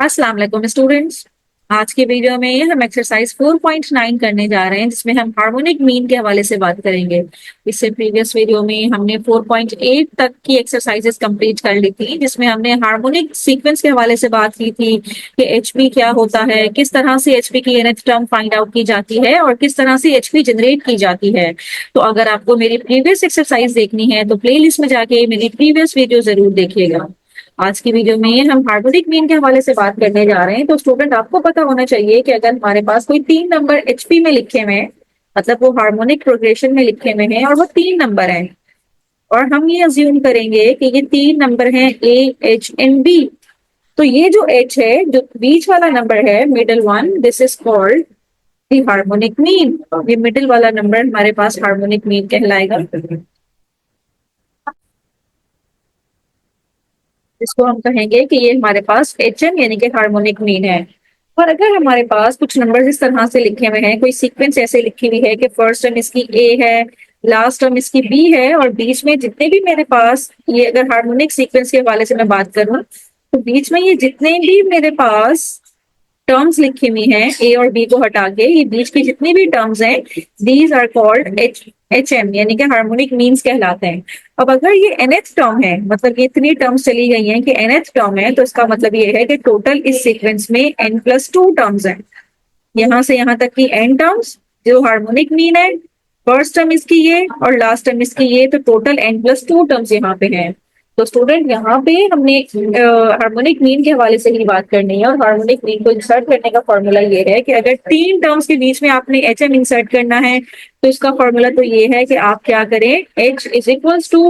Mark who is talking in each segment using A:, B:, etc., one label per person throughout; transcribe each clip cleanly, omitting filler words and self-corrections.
A: अस्सलाम वालेकुम स्टूडेंट्स। आज की वीडियो में हम एक्सरसाइज 4.9 करने जा रहे हैं जिसमें हम हार्मोनिक मीन के हवाले से बात करेंगे। इससे प्रीवियस वीडियो में हमने 4.8 तक की एक्सरसाइजेस कंप्लीट कर ली थी जिसमें हमने हार्मोनिक सीक्वेंस के हवाले से बात की थी कि एचपी क्या होता है, किस तरह से एचपी की nth टर्म फाइंड आउट की जाती है और किस तरह से एचपी जनरेट की जाती है। तो अगर आपको मेरी प्रीवियस एक्सरसाइज देखनी है तो प्लेलिस्ट में जाके मेरी प्रीवियस वीडियो जरूर देखिएगा। आज की वीडियो में हम हार्मोनिक मीन के हवाले से बात करने जा रहे हैं। तो स्टूडेंट आपको पता होना चाहिए कि अगर हमारे पास कोई 3 नंबर एचपी में लिखे हुए हैं, मतलब वो हार्मोनिक प्रोग्रेशन में लिखे हुए हैं और वो 3 नंबर हैं, और हम ये अज्यूम करेंगे कि ये 3 नंबर हैं ए, एच एंड बी। तो ये जो एच है, जो बीच वाला नंबर है, middle one, this is called the harmonic mean. ये मिडिल वाला नंबर हमारे पास हार्मोनिक मीन कहलाएगा, जिसको हम कहेंगे कि ये हमारे पास एच एम यानी कि हार्मोनिक मीन है। और अगर हमारे पास कुछ नंबर इस तरह से लिखे हुए हैं, कोई सीक्वेंस ऐसे लिखी हुई है कि फर्स्ट टर्म इसकी ए है, लास्ट टर्म इसकी बी है, और बीच में जितने भी मेरे पास, ये अगर हार्मोनिक सीक्वेंस के हवाले से मैं बात करूं, तो बीच में ये जितने भी मेरे पास टर्म्स लिखी हुई हैं ए और बी को हटा के, ये बीच की जितनी भी टर्म्स हैं, these are called H M यानी कि हार्मोनिक मीन्स कहलाते हैं। अब अगर ये nth टर्म है, मतलब ये इतनी टर्म्स चली गई हैं कि nth टर्म है, तो इसका मतलब ये है कि टोटल इस सीक्वेंस में n+2 टर्म्स हैं। यहाँ से यहाँ तक की n टर्म्स जो हार्मोनिक मीन है, फर्स्ट टर्म इसकी ये और लास्ट टर्म इसकी ये, तो टोटल n+2 टर्म्स यहाँ पे हैं। तो स्टूडेंट यहाँ पे हमने हार्मोनिक मीन के हवाले से ही बात करनी है, और हार्मोनिक मीन को इंसर्ट करने का फॉर्मूला ये है कि अगर 3 टर्म्स के बीच में आपने एच एम इंसर्ट करना है, तो इसका फॉर्मूला तो ये है कि आप क्या करें, H is equals to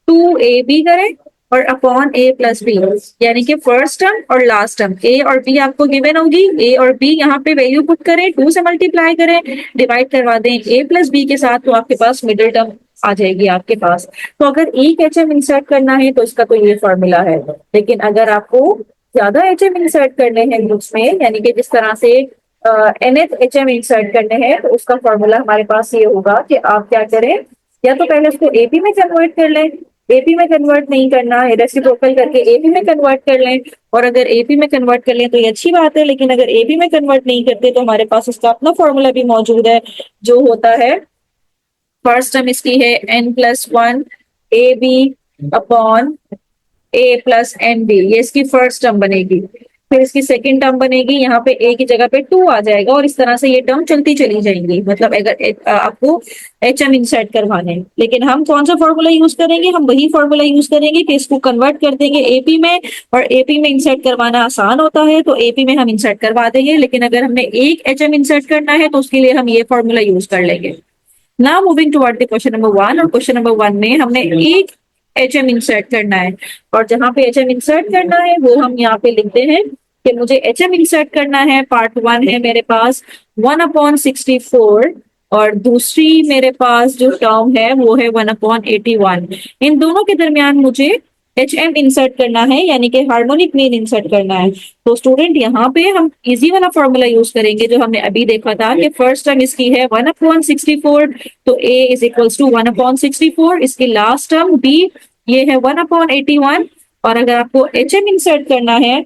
A: 2ab करें और अपॉन ए प्लस बी, यानी कि फर्स्ट टर्म और लास्ट टर्म ए और बी आपको गिवन होगी। ए और बी यहाँ पे वैल्यू पुट करें, 2 से मल्टीप्लाई करें, डिवाइड करवा दें ए प्लस बी के साथ, तो आपके पास मिडिल टर्म आ जाएगी आपके पास। तो अगर एक एच एम इंसर्ट करना है तो इसका तो ये फॉर्मूला है, लेकिन अगर आपको ज्यादा एच एम इंसर्ट करने हैं ग्रुप्स में, यानी कि जिस तरह से nth एच एम इंसर्ट करने हैं, तो उसका फॉर्मूला हमारे पास ये होगा कि आप क्या करें, या तो पहले उसको एपी में कन्वर्ट कर लें, एपी में कन्वर्ट नहीं करना है, रेसिप्रोकल करके एपी में कन्वर्ट कर लें। और अगर एपी में कन्वर्ट कर लें तो ये अच्छी बात है, लेकिन अगर एपी में कन्वर्ट नहीं करते तो हमारे पास इसका अपना फॉर्मूला भी मौजूद है, जो होता है, फर्स्ट टर्म इसकी है n+1 A B upon A plus N B, ये इसकी फर्स्ट टर्म बनेगी। फिर इसकी सेकंड टर्म बनेगी, यहाँ पे ए की जगह पे 2 आ जाएगा, और इस तरह से ये टर्म चलती चली जाएंगी। मतलब अगर आपको एच एम इंसर्ट करवाने हैं, लेकिन हम कौन सा फॉर्मूला यूज करेंगे, हम वही फॉर्मूला यूज करेंगे कि इसको कन्वर्ट कर देंगे एपी में, और एपी में इंसर्ट करवाना आसान होता है तो एपी में हम इंसर्ट करवा देंगे, लेकिन अगर हमने एक एच एम इंसर्ट करना है तो उसके लिए हम ये फॉर्मूला यूज कर लेंगे। Now moving toward the question number 1, और क्वेश्चन नंबर 1 में हमने एक एच एम इंसर्ट करना है, और जहां पे एच एम इंसर्ट करना है वो हम यहाँ पे लिखते हैं कि मुझे एच एम इंसर्ट करना है। पार्ट 1 है मेरे पास 1/64, और दूसरी मेरे पास जो टर्म है वो है 1/81। इन दोनों के दरमियान मुझे एच एम इंसर्ट करना है, यानी कि हार्मोनिक मीन इंसर्ट करना है। तो स्टूडेंट यहाँ पे हम इजी वाला फॉर्मूला यूज करेंगे जो हमने अभी देखा था कि फर्स्ट टर्म इसकी है 1/64, तो a इज इक्वल्स टू 1/64, इसकी लास्ट टर्म b ये है 1/81। और अगर आपको एच एम इंसर्ट करना है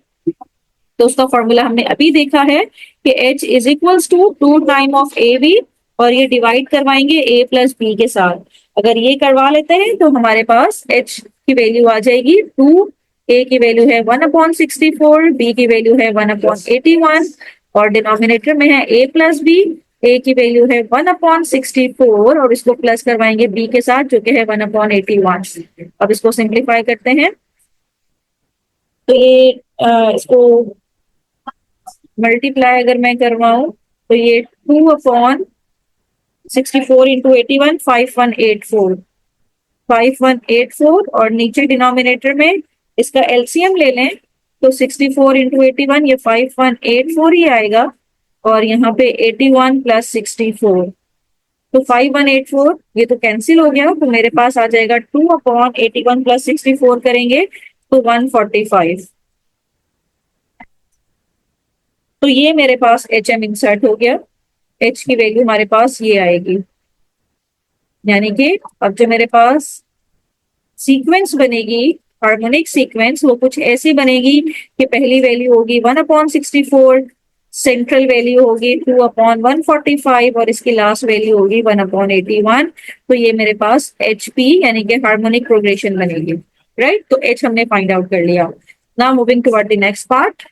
A: तो उसका फॉर्मूला हमने अभी देखा है कि h is equals to 2 time of A B, और ये डिवाइड करवाएंगे a प्लस बी के साथ। अगर ये करवा लेते हैं तो हमारे पास h की वैल्यू आ जाएगी 2, a की वैल्यू है 1/64, b की वैल्यू है 1/81, और डिनोमिनेटर में है a प्लस बी, a की वैल्यू है 1/64, और इसको प्लस करवाएंगे b के साथ जो कि है 1/81। अब इसको सिंप्लीफाई करते हैं, तो ये इसको मल्टीप्लाई अगर मैं करवाऊं तो ये 2/64 × 81, 5184, 5184, और नीचे डिनोमिनेटर में इसका एलसीएम ले लें तो 64 × 81 ये 5184 ही आएगा, और यहाँ पे 81 + 64, तो 5184 ये तो कैंसिल हो गया, तो मेरे पास आ जाएगा 2/81 + 64 करेंगे तो 145। तो ये मेरे पास एच एम इंसर्ट हो गया, एच की वैल्यू हमारे पास ये आएगी, यानी कि अब जो मेरे पास सीक्वेंस बनेगी हार्मोनिक सीक्वेंस वो कुछ ऐसी बनेगी कि पहली वैल्यू होगी 1/64, सेंट्रल वैल्यू होगी 2/145 और इसकी लास्ट वैल्यू होगी 1/81। तो ये मेरे पास HP यानी कि हार्मोनिक प्रोग्रेशन बनेगी, राइट। तो H हमने फाइंड आउट कर लिया। Now moving toward the next part,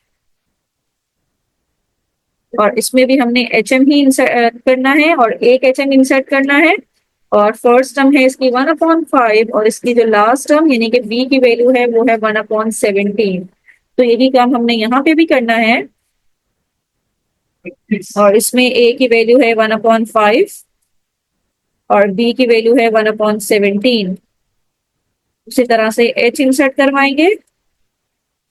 A: और इसमें भी हमने HM ही इंसर्ट करना है और एक HM इंसर्ट करना है। और फर्स्ट टर्म है इसकी 1/5 और इसकी जो लास्ट टर्म यानी कि B की वैल्यू है वो है 1/17। तो यही काम हमने यहाँ पे भी करना है। और इसमें A की वैल्यू है 1/5 और B की वैल्यू है 1/17। उसी तरह से H इंसर्ट करवाएंगे।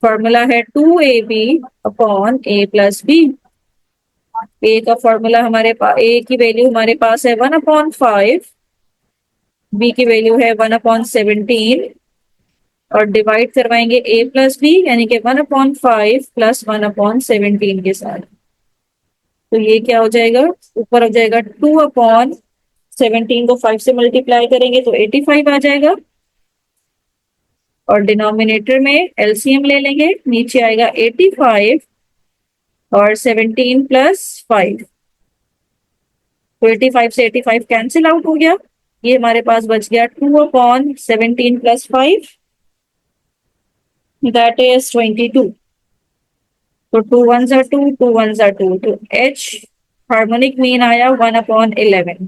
A: फॉर्मूला है 2AB/A+B। A का फॉर्मूला हमारे पास, A की वैल्यू हमारे पास है 1/5, B की वैल्यू है 1/17 और डिवाइड करवाएंगे A+B यानी कि 1/5 प्लस 1/17 के साथ। तो ये क्या हो जाएगा, ऊपर हो जाएगा 2/17 को 5 से मल्टीप्लाई करेंगे तो 85 आ जाएगा। और डिनोमिनेटर में LCM ले लेंगे, नीचे आएगा 85 और 17 प्लस 5। तो 85 से 85 कैंसिल आउट हो गया। ये हमारे पास बच गया 2/17 प्लस 5, दैट इज 22। तो 2 1s are 2, 2 1s are 2, तो H हार्मोनिक मीन आया 1/11।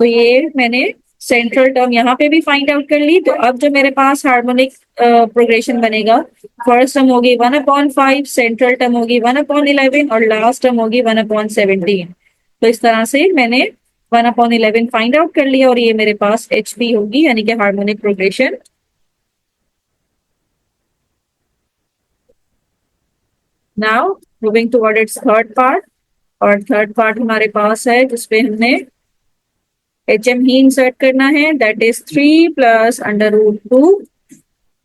A: तो ये मैंने सेंट्रल टर्म यहाँ पे भी फाइंड आउट कर ली। तो अब जो मेरे पास हार्मोनिक प्रोग्रेशन बनेगा, फर्स्ट टर्म होगी 1/5, सेंट्रल टर्म होगी 1/11 और लास्ट टर्म होगी 1/17। तो इस तरह से मैंने 1/11 फाइंड आउट कर लिया और ये मेरे पास HP होगी यानी कि harmonic progression. Now moving toward it's third part, और थर्ड पार्ट हमारे पास है जिसपे हमने HM ही इंसर्ट करना है, दैट इज 3 प्लस √2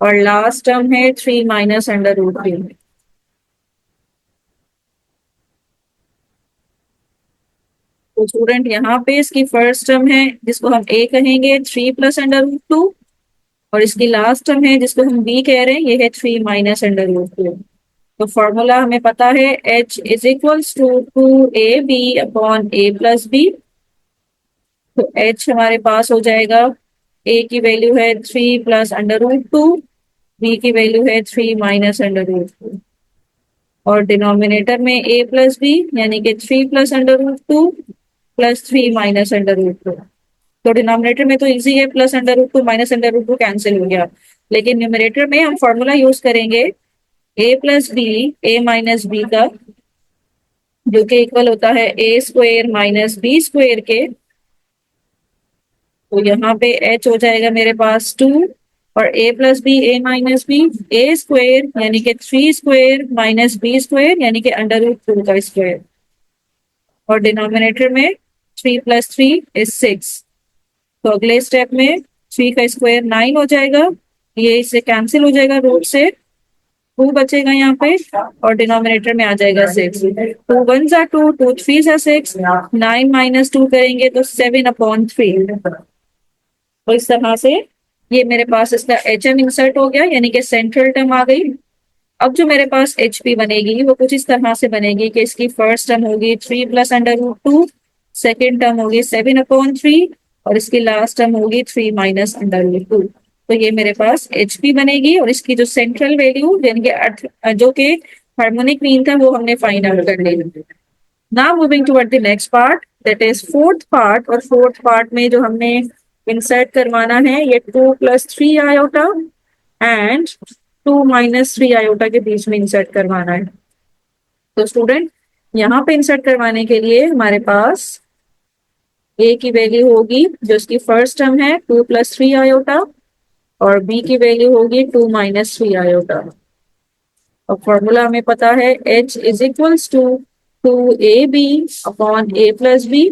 A: और लास्ट टर्म है 3 माइनस √3। तो स्टूडेंट यहाँ पे इसकी फर्स्ट टर्म है जिसको हम A कहेंगे 3 प्लस √2 और इसकी लास्ट टर्म है जिसको हम B कह रहे हैं, ये है 3 माइनस √2। तो फॉर्मूला हमें पता है H is equals to 2AB/A+B। तो H हमारे पास हो जाएगा, A की वैल्यू है 3 प्लस √2, B की वैल्यू है 3 माइनस √2 और डिनोमिनेटर में A+B यानी कि 3 प्लस √2 प्लस 3 माइनस √2। तो डिनोमिनेटर में तो इजी है, प्लस √2 माइनस √2 कैंसिल हो गया, लेकिन न्यूमरेटर में हम फॉर्मूला यूज करेंगे A+B A-B का, जो कि इक्वल होता है A² माइनस B² के। तो यहाँ पे H हो जाएगा मेरे पास 2 और A+B A-B A² यानी कि 3² माइनस B² यानी कि √2 का स्क्वायर और डिनोमिनेटर में 3 प्लस 3 इज 6। तो अगले स्टेप में 3 का स्क्वायर 9 हो जाएगा, ये इससे कैंसिल हो जाएगा, रूट से 2 बचेगा यहाँ पे और डिनोमिनेटर में आ जाएगा 6। 2 1s are 2, 2 3s are 6, 9 minus 2 करेंगे तो 7/3। तो इस तरह से ये मेरे पास इसका HM इंसर्ट हो गया यानी कि सेंट्रल टर्म आ गई। अब जो मेरे पास HP बनेगी वो कुछ इस तरह से बनेगी कि इसकी फर्स्ट टर्म होगी 3 प्लस √2, सेकेंड टर्म होगी 7/3 और इसकी लास्ट टर्म होगी 3 माइनस √2। तो ये मेरे पास HP बनेगी और इसकी जो सेंट्रल वैल्यू यानी कि जो कि हार्मोनिक मीन था वो हमने फाइंड आउट कर लिया। Now moving toward the next part, that is fourth part. और फोर्थ पार्ट में जो हमने इंसर्ट करवाना है ये 2 + 3 आयोटा एंड 2 - 3 आयोटा के बीच में इंसर्ट करवाना है। तो स्टूडेंट यहाँ पे इंसर्ट करवाने के लिए हमारे पास A की वैल्यू होगी जो इसकी फर्स्ट टर्म है 2 + 3 आयोटा और B की वैल्यू होगी 2 - 3 आयोटा। और फॉर्मूला हमें पता है H is equals to 2AB/A+B।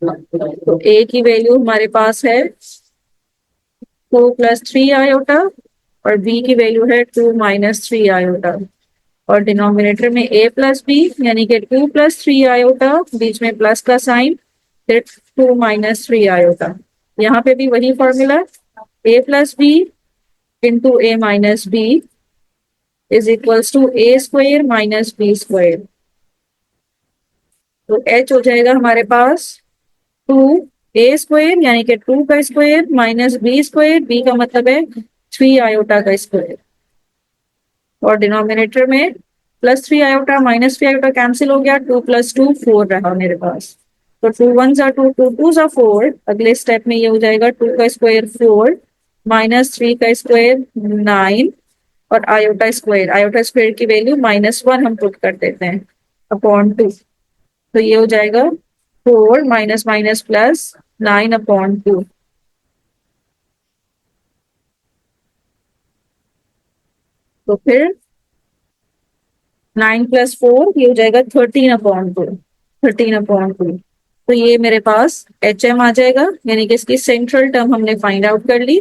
A: तो A की वैल्यू हमारे पास है 2 + 3 आयोटा और B की वैल्यू है 2 - 3 आयोटा और डिनोमिनेटर में A+B यानी कि 2 + 3 आयोटा, बीच में प्लस का साइन, फिर 2 - 3 आयोटा। यहाँ पे भी वही formula A+B into A minus B is equals to A square minus B square. तो एच हो जाएगा हमारे पास 2 a स्क्वायर यानी कि 2 का square minus B square, B का मतलब है 3 आयोटा का स्क्वायर, और डिनोमिनेटर में +3 आयोटा -3 आयोटा कैंसिल हो गया, 2 + 2 4 रहा मेरे पास। तो 2 1s are 2, 2 2s are 4। अगले स्टेप में ये हो जाएगा 2 का स्क्वायर 4 -3 का स्क्वायर 9 और आयोटा स्क्वायर की वैल्यू -1 हम पुट कर देते हैं अपॉन 2। तो ये हो जाएगा 4 माइनस माइनस प्लस 9/2। तो फिर 9 + 4 ये हो जाएगा 13/2। 13/2। तो ये मेरे पास एच एम आ जाएगा, यानी कि इसकी सेंट्रल टर्म हमने फाइंड आउट कर ली।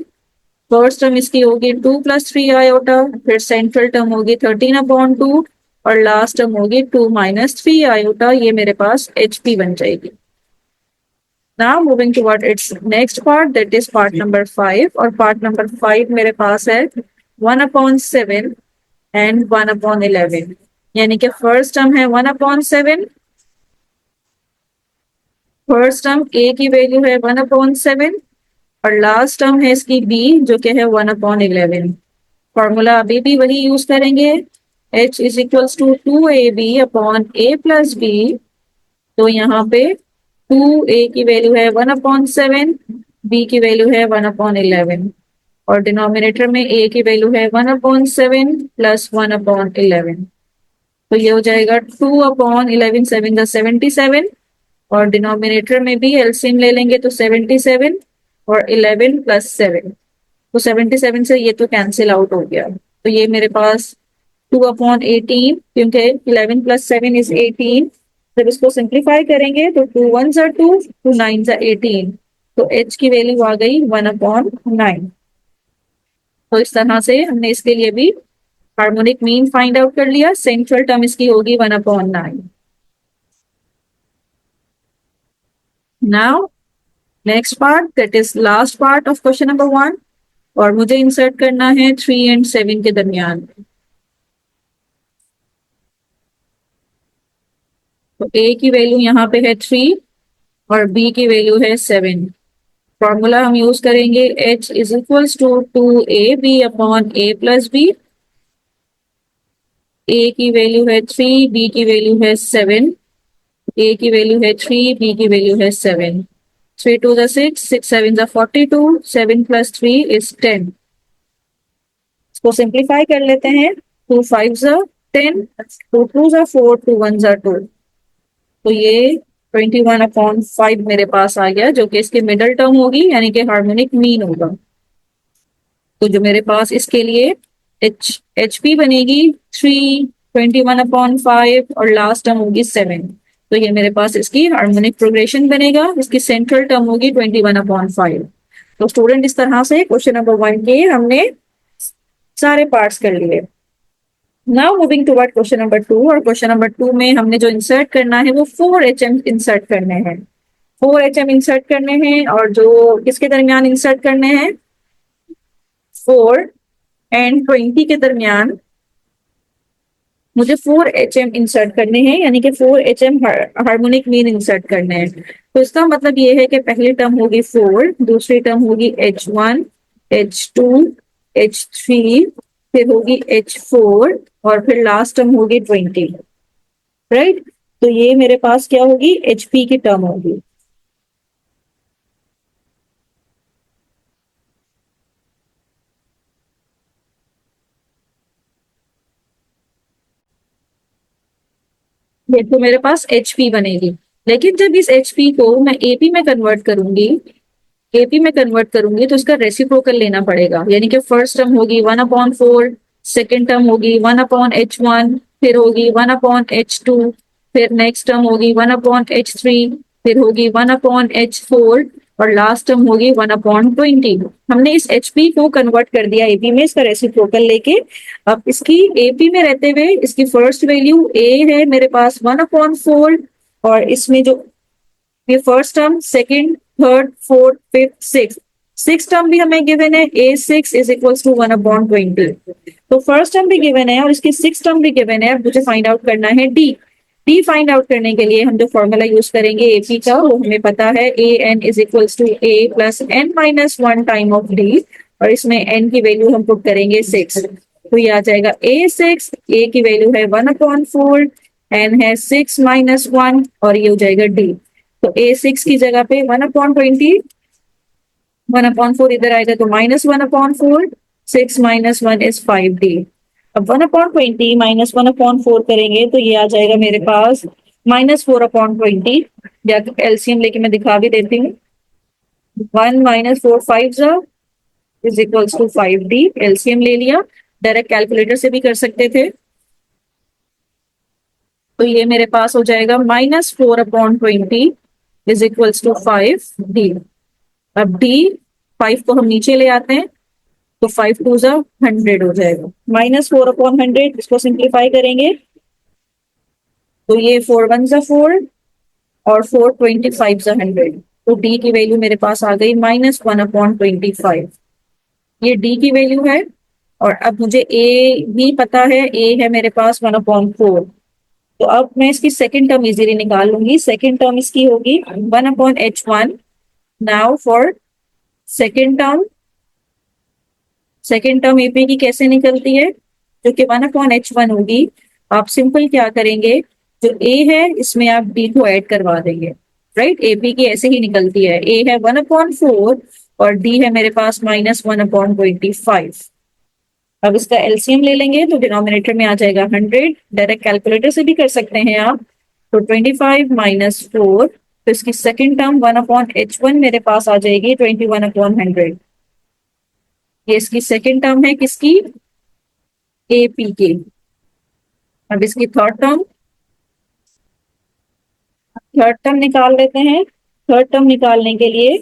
A: फर्स्ट टर्म इसकी होगी 2 + 3 आयोटा, फिर सेंट्रल टर्म होगी 13/2 और लास्ट टर्म होगी 2 - 3 आयोटा। ये मेरे पास एच पी बन जाएगी। Now moving toward its next part, that is part number 5, और part number 5 मेरे पास है 1/7 and 1/11। यानी कि फर्स्ट टर्म है 1/7, फर्स्ट टर्म a की वैल्यू है 1/7 और लास्ट टर्म है इसकी b जो कि है 1/11। फॉर्मूला अभी भी वही यूज करेंगे, h is equals to 2ab/a+b। तो यहाँ पे 2a की वैल्यू है 1/7, b की वैल्यू है 1/11 और डिनोमिनेटर में a की वैल्यू है 1/7 + 1/11। तो ये हो जाएगा 2/11, 7 और डिनोमिनेटर में भी एलसीएम ले लेंगे तो 77 और 11 + 7। तो 77 से ये तो कैंसिल आउट हो गया। तो ये मेरे पास 2/18, क्योंकि 11 + 7 इज 18। जब इसको सिंप्लीफाई करेंगे तो 2 1s are 2, 2 9s are 18। तो h की वैल्यू आ गई 1/9। तो इस तरह से हमने इसके लिए भी हार्मोनिक मीन फाइंड आउट कर लिया। सेंट्रल टर्म इसकी होगी 1/9। Now next part, that is last part of question number 1, और मुझे इंसर्ट करना है 3 और 7 के दरमियान। तो a की वैल्यू यहाँ पे है 3 और b की वैल्यू है 7। फॉर्मूला हम यूज करेंगे h is equals to 2ab/a+b। a की वैल्यू है 3, b की वैल्यू है 7। a की वैल्यू है 3, b की वैल्यू है 7। 3 2 6, 6 7 42, 7 + 3 is 10। इसको सिंप्लीफाई कर लेते हैं, 2 5 10, 2 2 4, 2 1 2। तो ये 21/5 मेरे पास आ गया, जो कि इसकी मिडल टर्म होगी यानी कि हार्मोनिक मीन होगा। तो जो मेरे पास इसके लिए एच पी बनेगी 3, 21/5 और लास्ट टर्म होगी 7। तो ये मेरे पास इसकी हार्मोनिक प्रोग्रेशन बनेगा। इसकी सेंट्रल टर्म होगी 21/5। तो स्टूडेंट इस तरह से क्वेश्चन नंबर 1 के हमने सारे पार्ट्स कर लिए। Now moving toward question number 2, और क्वेश्चन नंबर 2 में हमने जो इंसर्ट करना है वो 4HM इंसर्ट करने हैं। 4HM इंसर्ट करने हैं और जो किसके दरमियान इंसर्ट करने हैं, 4 और 20 के दरमियान मुझे 4HM इंसर्ट करने हैं, यानी कि 4HM हार्मोनिक मीन इंसर्ट करने हैं। तो इसका मतलब ये है कि पहली टर्म होगी 4, दूसरी टर्म होगी H1, H2, H3, फिर होगी H4 और फिर लास्ट टर्म होगी 20। राइट, तो ये मेरे पास क्या होगी, HP की टर्म होगी। ये तो मेरे पास HP बनेगी। लेकिन जब इस HP को मैं AP में कन्वर्ट करूंगी, AP में कन्वर्ट करूंगी तो इसका रेसिप्रोकल लेना पड़ेगा, यानी कि फर्स्ट टर्म होगी 1/4, सेकेंड टर्म होगी 1/H1, फिर होगी 1/H2, फिर नेक्स्ट टर्म होगी 1/H3, फिर होगी 1/H4 और लास्ट टर्म होगी 1/20। हमने इस HP को कन्वर्ट कर दिया AP में, इसका रेसिप्रोकल लेके। अब इसकी AP में रहते हुए इसकी फर्स्ट वैल्यू A है मेरे पास 1/4, और इसमें जो ये first term, second, third, fourth, fifth, six, six term भी हमें गिवन है, A6 इज इक्वल्स टू 1/20। तो फर्स्ट टर्म भी गिवन है और इसकी सिक्स टर्म भी गिवन है। अब मुझे फाइंड आउट करना है डी। डी फाइंड आउट करने के लिए हम जो फॉर्मूला यूज करेंगे एपी का, वो हमें पता है A N is equals to A plus N minus one time of D, और इसमें एन की वैल्यू हम पुट करेंगे 6। तो ये आ जाएगा A6, ए की वैल्यू है 1/4, एन है 6 माइनस 1, और ये हो जाएगा डी। तो A6 की जगह पे 1/20, 1/4 इधर आएगा तो -1/4, 6 माइनस 1 इज 5D। अब 1/20 माइनस 1/4 करेंगे तो ये आ जाएगा मेरे पास -4/20, या एलसीएम लेके मैं दिखा भी देती हूँ। 1 minus 4 5 is equals to 5D। LCM ले लिया, डायरेक्ट कैलकुलेटर से भी कर सकते थे। तो ये मेरे पास हो जाएगा -4/20 इज इक्वल्स टू 5D। अब डी 5 को हम नीचे ले आते हैं तो 5 2 100 हो जाएगा, -4/100। इसको सिंप्लीफाई करेंगे तो ये 4 1 4 और 4 25 100। तो डी की वैल्यू मेरे पास आ गई -1/25। ये डी की वैल्यू है। और अब मुझे ए भी पता है, ए है मेरे पास 1/4। तो अब मैं इसकी सेकेंड टर्म इजीली निकाल लूंगी। सेकेंड टर्म इसकी होगी 1/H1। Now for second term, second term AP की कैसे निकलती है, जो कि 1/H1 होगी। आप सिंपल क्या करेंगे, जो ए है इसमें आप डी को ऐड करवा देंगे, राइट। एपी की ऐसे ही निकलती है, ए है 1/4 और डी है मेरे पास -1/25। अब इसका एलसीएम ले लेंगे तो डिनोमिनेटर में आ जाएगा 100। डायरेक्ट कैलकुलेटर से भी कर सकते हैं आप। तो 25 माइनस 4, तो इसकी सेकेंड टर्म 1/H1 मेरे पास आ जाएगी 21/100। ये इसकी सेकेंड टर्म है किसकी, एपी की। अब इसकी थर्ड टर्म निकाल लेते हैं। थर्ड टर्म निकालने के लिए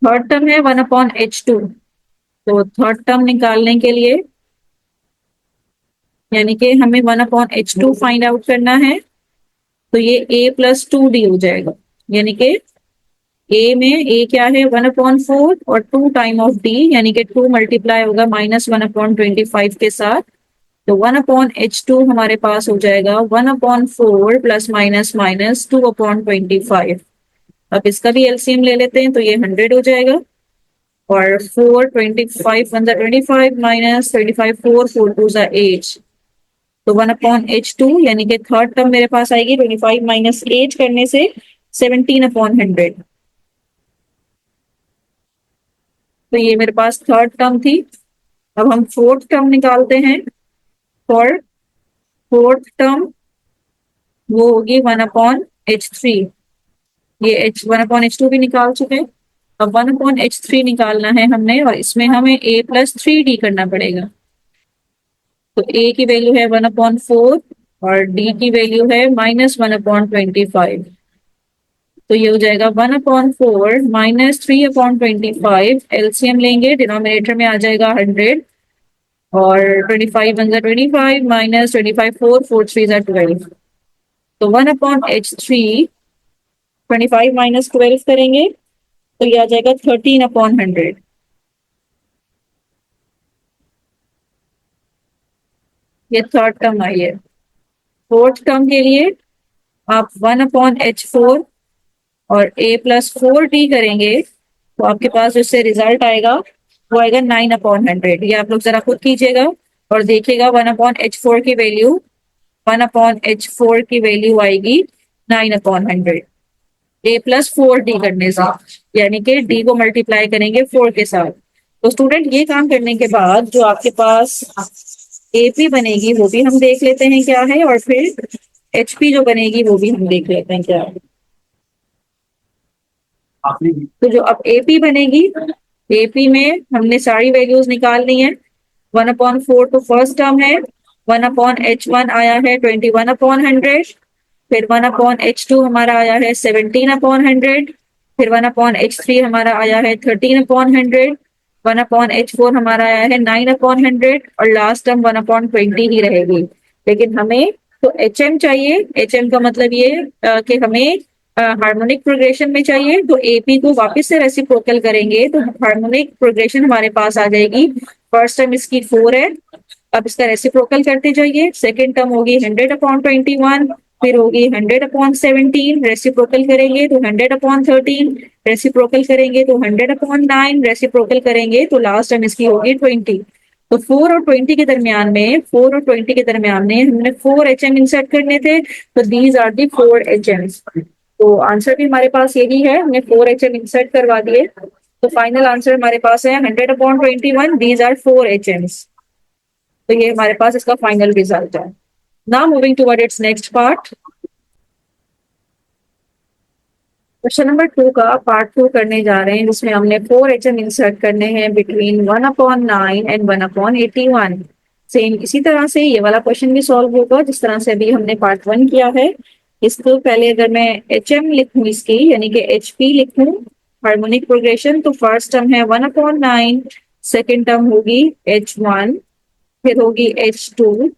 A: थर्ड टर्म है 1/H2। तो थर्ड टर्म निकालने के लिए, यानी कि हमें 1/H2 फाइंड आउट करना है, तो ये a प्लस 2D हो जाएगा। यानी कि a में a क्या है 1/4 और 2 टाइम ऑफ d, यानी कि 2 मल्टीप्लाई होगा -1/25 के साथ। तो 1/H2 हमारे पास हो जाएगा 1/4 प्लस माइनस माइनस 2/25। अब इसका भी एलसीएम ले लेते हैं तो ये 100 हो जाएगा। और 4 25 25 माइनस 25 4 4 2 8। तो 1/H2 यानी कि थर्ड टर्म मेरे पास आएगी 25 माइनस 8 करने से 17/100। तो ये मेरे पास थर्ड टर्म थी। अब हम फोर्थ टर्म निकालते हैं। फॉर फोर्थ टर्म वो होगी 1/H3। ये 1/H2 भी निकाल चुके हैं। अब 1/H3 निकालना है हमने, और इसमें हमें a प्लस 3D करना पड़ेगा। तो a की वैल्यू है 1/4 और d की वैल्यू है -1/25। तो ये हो जाएगा 1/4 माइनस 3/25। एलसीएम लेंगे, डिनोमिनेटर में आ जाएगा 100 और 25 1 25 माइनस 25 4 4 3 12। तो 1/H3 25 माइनस 12 करेंगे तो ये आ जाएगा 13/100। ये थर्ड टर्म आई है। फोर्थ टर्म के लिए आप 1/H4 और a प्लस 4D करेंगे तो आपके पास जिससे रिजल्ट आएगा वो आएगा 9/100। ये आप लोग जरा खुद कीजिएगा और देखिएगा 1/H4 की वैल्यू, 1/H4 की वैल्यू आएगी 9/100 a प्लस 4D करने से, यानी कि d को मल्टीप्लाई करेंगे 4 के साथ। तो स्टूडेंट ये काम करने के बाद जो आपके पास एपी बनेगी वो भी हम देख लेते हैं क्या है, और फिर एचपी जो बनेगी वो भी हम देख लेते हैं क्या है। तो जो अब एपी बनेगी, एपी में हमने सारी वैल्यूज निकाल ली है। 1/4 तो फर्स्ट टर्म है, 1/H1 आया है 21/100, फिर 1/H2 हमारा आया है 17/100, फिर 1/H3 हमारा आया है 13/100, 1/H4 हमारा आया है 9/100 और लास्ट टर्म 1/20 ही रहेगी। लेकिन हमें तो HM चाहिए। HM का मतलब ये कि हमें हार्मोनिक प्रोग्रेशन में चाहिए, तो AP को वापस से रेसिप्रोकल करेंगे तो हार्मोनिक प्रोग्रेशन हमारे पास आ जाएगी। फर्स्ट टर्म इसकी 4 है, अब इसका रेसिप्रोकल करते जाइए। सेकेंड टर्म होगी 100/21, फिर होगी 100/17, रेसिप्रोकल करेंगे तो 100/13, रेसिप्रोकल करेंगे तो 100/9, रेसिप्रोकल करेंगे तो लास्ट टर्म इसकी होगी 20। तो 4 और 20 के दरमियान में, 4 और 20 के दरमियान में हमने 4HM इंसर्ट करने थे, तो दीज आर दी 4HMs। तो आंसर भी हमारे पास यही है, हमने 4HM इंसर्ट करवा दिए। तो फाइनल आंसर हमारे पास है 100/21, दीज आर 4HMs। तो ये हमारे पास इसका फाइनल रिजल्ट है। Now moving toward it's next part. Question number 2 का पार्ट 2 करने जा रहे हैं, जिसमें हमने 4HM इंसर्ट करने हैं बिटवीन 1/9 एंड 1/81। सेम इसी तरह से ये वाला क्वेश्चन भी सॉल्व होगा जिस तरह से अभी हमने पार्ट 1 किया है। इसको पहले अगर मैं HM लिखूं इसकी, यानी कि HP लिखूं हार्मोनिक प्रोग्रेशन, तो फर्स्ट टर्म है 1/9, सेकेंड टर्म होगी H1, फिर होगी H2,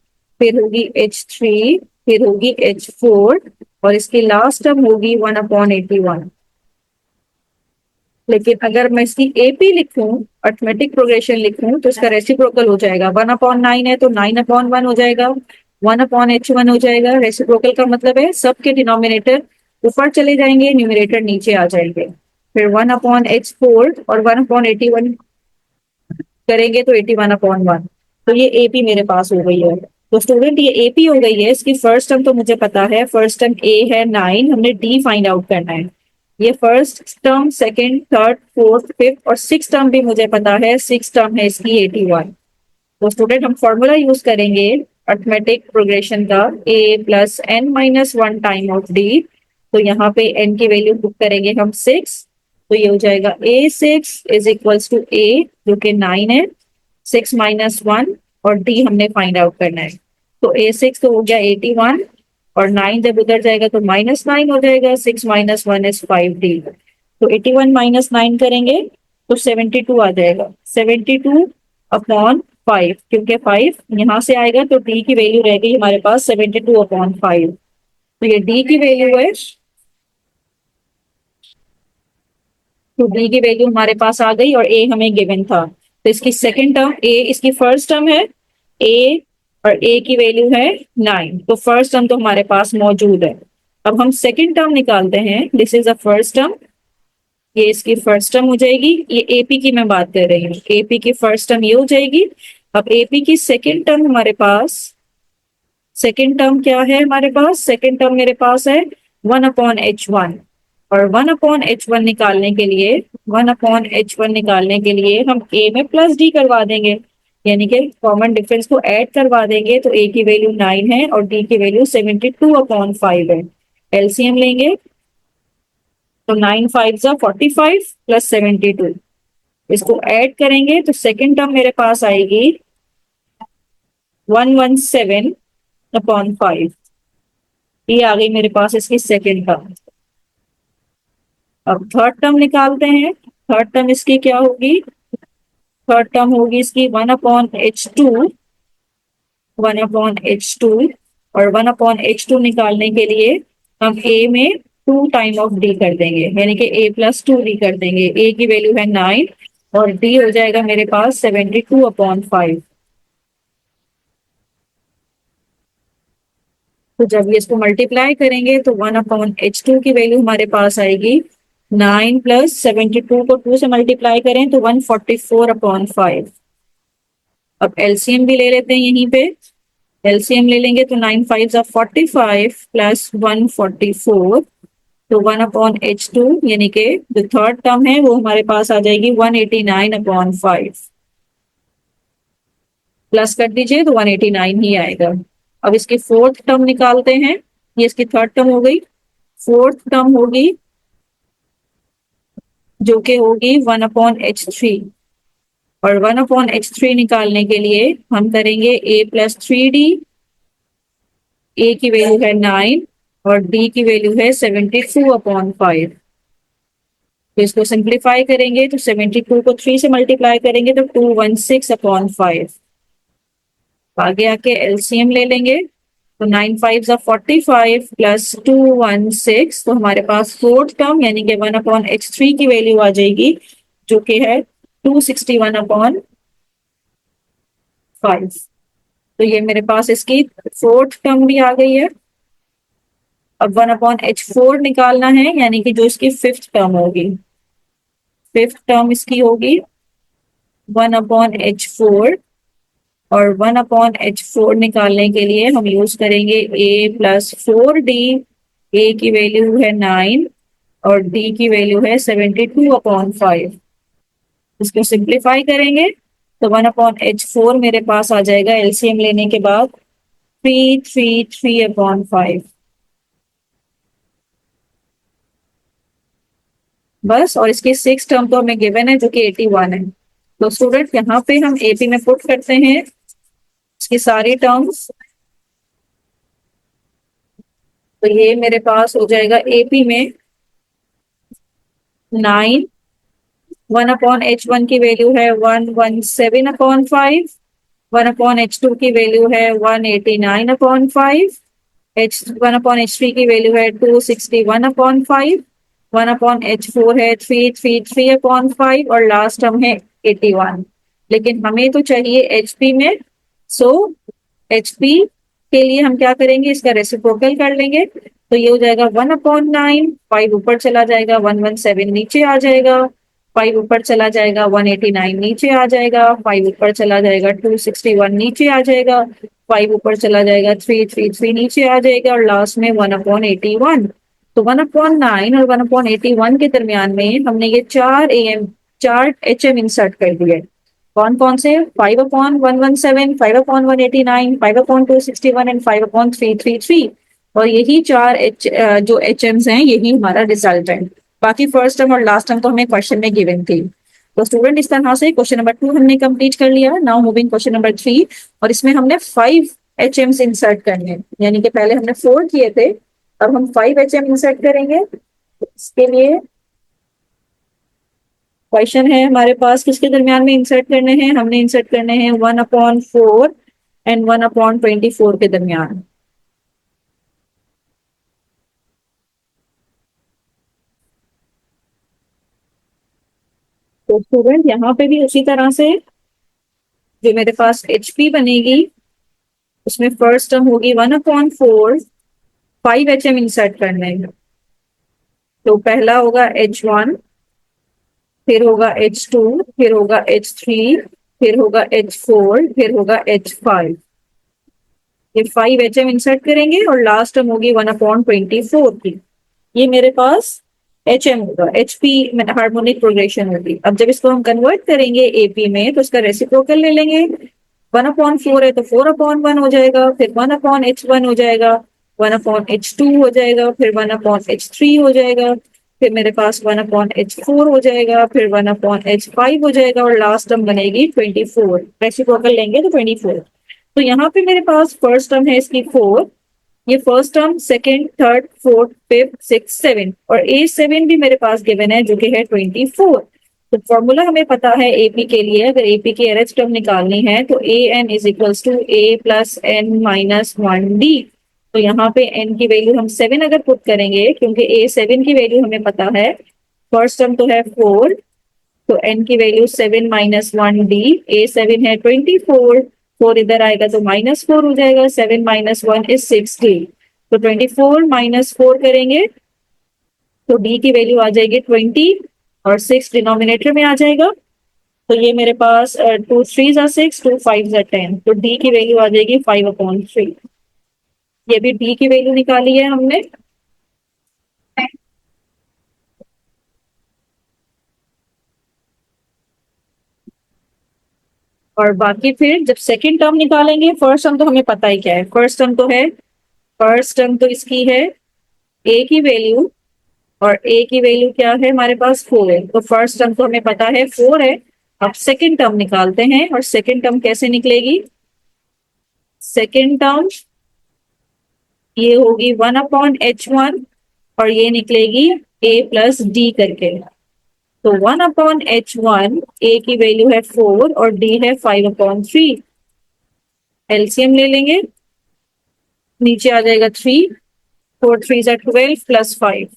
A: फिर होगी H3, फिर होगी H4 और इसकी लास्ट टर्म होगी 1/81। लेकिन अगर मैं इसकी AP लिखूं, अर्थमेटिक प्रोग्रेशन लिखूं, तो इसका रेसिप्रोकल हो जाएगा। 1/9 है तो 9/1 हो जाएगा, 1/H1 हो जाएगा। रेसिप्रोकल का मतलब है सबके डिनोमिनेटर ऊपर चले जाएंगे, न्यूमरेटर नीचे आ जाएंगे। फिर 1/H4 और 1/81 करेंगे तो 81/1। तो ये AP मेरे पास हो गई है। तो स्टूडेंट ये AP हो गई है, इसकी फर्स्ट टर्म तो मुझे पता है, फर्स्ट टर्म A है 9, हमने D फाइंड आउट करना है। ये first term, second, third, fourth, fifth और सिक्स टर्म भी मुझे पता है, सिक्स टर्म है इसकी 81। तो स्टूडेंट हम फॉर्मूला यूज करेंगे अर्थमेटिक प्रोग्रेशन का, A+n-1 टाइम ऑफ D। तो यहाँ पे n की वैल्यू पुट करेंगे हम 6, तो ये हो जाएगा A6 is equals to A जो कि 9 है, 6-1 और D हमने फाइंड आउट करना है। तो A6 तो हो गया 81 और 9 जब उधर जाएगा तो -9 हो जाएगा, 6-1 इज 5D। तो 81-9 करेंगे तो 72 आ जाएगा, 72/5, क्योंकि 5 यहाँ से आएगा तो D की वैल्यू रह गई हमारे पास 72/5। तो ये D की वैल्यू है, तो D की वैल्यू हमारे पास आ गई और A हमें गिवन था। तो इसकी सेकंड टर्म A, इसकी फर्स्ट टर्म है A और A की वैल्यू है 9, तो फर्स्ट टर्म तो हमारे पास मौजूद है। अब हम सेकंड टर्म निकालते हैं, this is the first term, ये इसकी फर्स्ट टर्म हो जाएगी। ये AP की मैं बात कर रही हूँ, AP की फर्स्ट टर्म ये हो जाएगी। अब AP की सेकंड टर्म हमारे पास, सेकंड टर्म क्या है हमारे पास, सेकंड टर्म मेरे पास है 1/H1 और 1/H1 निकालने के लिए, 1/H1 निकालने के लिए हम A में प्लस D करवा देंगे, यानी कि कॉमन डिफरेंस को ऐड करवा देंगे। तो A की वैल्यू 9 है और D की वैल्यू 72/5 है। LCM लेंगे तो 9×5 = 45 प्लस 72, इसको ऐड करेंगे तो सेकेंड टर्म मेरे पास आएगी 117/5। ये आ गई मेरे पास इसकी सेकेंड टर्म। अब थर्ड टर्म निकालते हैं, थर्ड टर्म इसकी क्या होगी, थर्ड टर्म होगी इसकी 1/H2, 1/H2 और 1/H2 निकालने के लिए हम A में 2 टाइम ऑफ D कर देंगे, यानी कि A+2D कर देंगे। A की वैल्यू है 9 और D हो जाएगा मेरे पास 72/5। तो जब ये इसको मल्टीप्लाई करेंगे तो 1/H2 की वैल्यू हमारे पास आएगी 9 + 72 को 2 से मल्टीप्लाई करें तो 144/5। अब एलसीएम भी ले लेते हैं यहीं पे, एलसीएम ले लेंगे तो 9×5 = 45 प्लस 144, तो 1/H2 यानी कि जो थर्ड टर्म है वो हमारे पास आ जाएगी 189/5। प्लस कर दीजिए तो 189 ही आएगा। अब इसकी फोर्थ टर्म निकालते हैं, ये इसकी थर्ड टर्म हो गई। फोर्थ टर्म होगी जो कि होगी 1/H3 और 1/H3 निकालने के लिए हम करेंगे A+3D। A की वैल्यू है 9 और D की वैल्यू है 72/5। तो इसको सिंप्लीफाई करेंगे तो 72 को 3 से मल्टीप्लाई करेंगे तो 216/5। आगे आके एलसीएम ले लेंगे तो 9 5 45 प्लस 216, तो हमारे पास फोर्थ टर्म यानी कि 1/h3 की वैल्यू आ जाएगी जो कि है 261/5। तो ये मेरे पास इसकी फोर्थ टर्म भी आ गई है। अब 1/h4 निकालना है यानी कि जो इसकी फिफ्थ टर्म होगी, फिफ्थ टर्म इसकी होगी 1/h4। और 1/h4 निकालने के लिए हम यूज करेंगे a+4d। a की वैल्यू है 9 और d की वैल्यू है 72/5। इसको सिंप्लीफाई करेंगे तो 1/h4 मेरे पास आ जाएगा एलसीएम लेने के बाद 333/5। बस, और इसकी सिक्स टर्म तो हमें गिवन है जो कि 81 है। तो स्टूडेंट यहाँ पे हम एपी में पुट करते हैं इसकी सारी टर्म्स। तो ये मेरे पास हो जाएगा एपी में 9, 1/h1 की वैल्यू है 117/5, 1/h2 की वैल्यू है 189/5, h1/h3 की वैल्यू है 261/5, 1/h4 है 333/5 और लास्ट टर्म है 81। लेकिन हमें तो चाहिए एचपी में। सो एचपी के लिए हम क्या करेंगे, इसका रेसिप्रोकल कर लेंगे तो ये हो जाएगा 1/9। 5 ऊपर चला जाएगा 117 नीचे आ जाएगा, 5 ऊपर चला जाएगा 189 नीचे आ जाएगा, 5 ऊपर चला जाएगा 261 नीचे आ जाएगा, 5 ऊपर चला जाएगा 333 नीचे आ जाएगा और लास्ट में 1/81। तो 1/9 और 1/81 के दरमियान में हमने ये चार एच एम इंसर्ट कर दिए। कौन कौन से? 5/117, 5/189, 5/261 एंड 5/333। और यही जो एच एम्स हैं यही हमारा रिजल्ट है। बाकी फर्स्ट टर्म और लास्ट टर्म तो हमें क्वेश्चन में गिवन थी। तो स्टूडेंट इस तरह से क्वेश्चन नंबर 2 हमने कंप्लीट कर लिया। नाउ मूविंग क्वेश्चन नंबर 3, और इसमें हमने 5 एच एम्स इंसर्ट करने हैं, यानी कि पहले हमने 4 किए थे, अब हम 5 एच एम इंसर्ट करेंगे। इसके लिए क्वेश्चन है हमारे पास किसके दरमियान में इंसर्ट करने हैं, हमने इंसर्ट करने हैं 1/4 एंड 1/24 के दरमियान। तो स्टूडेंट यहाँ पे भी उसी तरह से जो मेरे पास एचपी बनेगी उसमें फर्स्ट टर्म होगी 1/4, 5 एच एम इंसर्ट करने हैं। तो पहला होगा H1, फिर होगा H2, फिर होगा H3, फिर होगा H4, फिर होगा H5। ये 5 एच एम इंसर्ट करेंगे और लास्ट टर्म होगी 1/24 की। ये मेरे पास एच एम होगा, एचपी हार्मोनिक प्रोग्रेशन होगी। अब जब इसको हम कन्वर्ट करेंगे एपी में तो इसका रेसिप्रोकल ले लेंगे। 1/4 है तो 4/1 हो जाएगा, फिर 1/h1 हो जाएगा, 1/h2 हो जाएगा, फिर 1/h3 हो जाएगा, फिर मेरे पास 1/h4 हो जाएगा, फिर 1/h5 हो जाएगा और लास्ट टर्म बनेगी 24। रेसिप्रोकल लेंगे तो 24। तो यहाँ पे मेरे पास फर्स्ट टर्म है इसकी 4, ये first term, second, third, fourth, fifth, six, seven, और A7 भी मेरे पास गिवन है जो कि है 24। तो फॉर्मूला हमें पता है एपी के लिए, अगर एपी की एरएच टर्म निकालनी है तो AN is equals to A+N-1D। तो यहाँ पे n की वैल्यू हम 7 अगर पुट करेंगे, क्योंकि A7 की वैल्यू हमें पता है, फर्स्ट टर्म तो है 4, तो n की वैल्यू 7-1D, A7 है 24, 4 इधर आएगा तो -4 हो जाएगा, 7 - 1 इज 6D। तो 24 - 4 करेंगे तो D की वैल्यू आ जाएगी 20 और 6 डिनोमिनेटर में आ जाएगा। तो ये मेरे पास 2 3 ज़ा 6, 2 5 ज़ा 10, तो D की वैल्यू आ जाएगी 5/3। ये भी D की वैल्यू निकाली है हमने। और बाकी फिर जब सेकंड टर्म निकालेंगे, फर्स्ट टर्म तो हमें पता ही क्या है, फर्स्ट टर्म तो इसकी है A की वैल्यू, और A की वैल्यू क्या है हमारे पास 4 है, तो फर्स्ट टर्म तो हमें पता है 4 है। अब सेकंड टर्म निकालते हैं, और सेकंड टर्म कैसे निकलेगी? सेकंड टर्म ये होगी 1/h1 और ये निकलेगी A+D करके। तो 1/H1 ए की वैल्यू है 4 और डी है 5/3। एलसीएम ले लेंगे, नीचे आ जाएगा 3, 4 3 12 प्लस 5।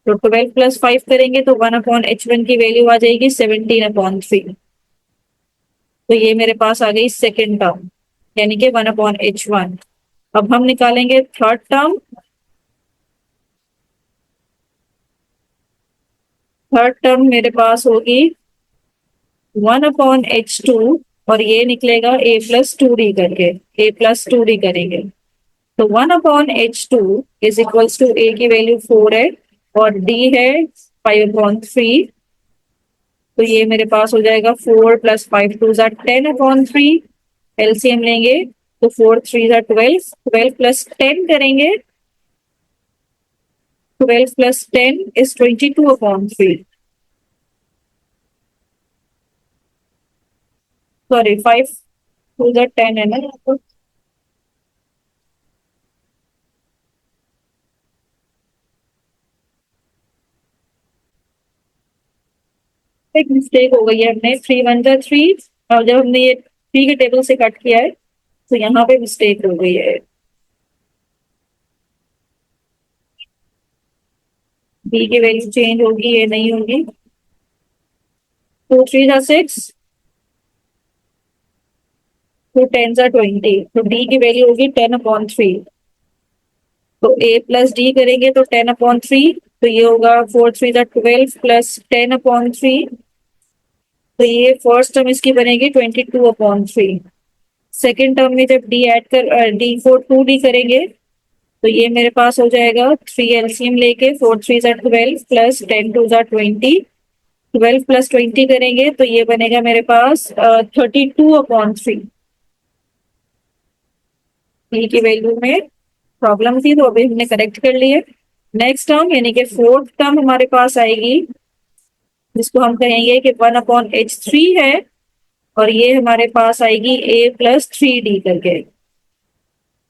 A: तो 12 प्लस 5 करेंगे तो 1/H1 की वैल्यू आ जाएगी 17/3। तो ये मेरे पास आ गई सेकेंड टर्म, यानी कि 1/H1। अब हम निकालेंगे थर्ड टर्म। थर्ड टर्म मेरे पास होगी 1/H2 और ये निकलेगा a+2d करके, a+2d करेंगे। तो 1/H2 is equals to a की वैल्यू 4 है और d है 5/3। तो ये मेरे पास हो जाएगा 4 + 5 2 10/3। एलसीएम लेंगे तो 4 3 12, 12 प्लस 10 करेंगे, 12 प्लस 10 इज 22/3। सॉरी 5 2 10 है ना। एक मिस्टेक हो गई है, हमने 3 1 3 और जब हमने ये 3 के टेबल से कट किया है तो यहाँ पे मिस्टेक हो गई है। बी की वैल्यू चेंज होगी, ये नहीं होगी। 2 3 6, 2 10 20, तो डी की वैल्यू होगी 10/3। तो ए प्लस डी करेंगे तो 10/3। तो ये होगा 4 3 12 प्लस 10/3। तो ये फर्स्ट टर्म इसकी बनेगी 22/3। सेकेंड टर्म में जब डी ऐड कर डी 4 2d करेंगे तो ये मेरे पास हो जाएगा 3 एलसीएम लेके 4 3 12 प्लस 10 2 20। 12 प्लस 20 करेंगे तो ये बनेगा मेरे पास 32/3। डी की वैल्यू में प्रॉब्लम थी तो अभी हमने करेक्ट कर ली है। नेक्स्ट टर्म यानी कि फोर्थ टर्म हमारे पास आएगी, जिसको हम कहेंगे कि 1/H3 है और ये हमारे पास आएगी a+3d करके।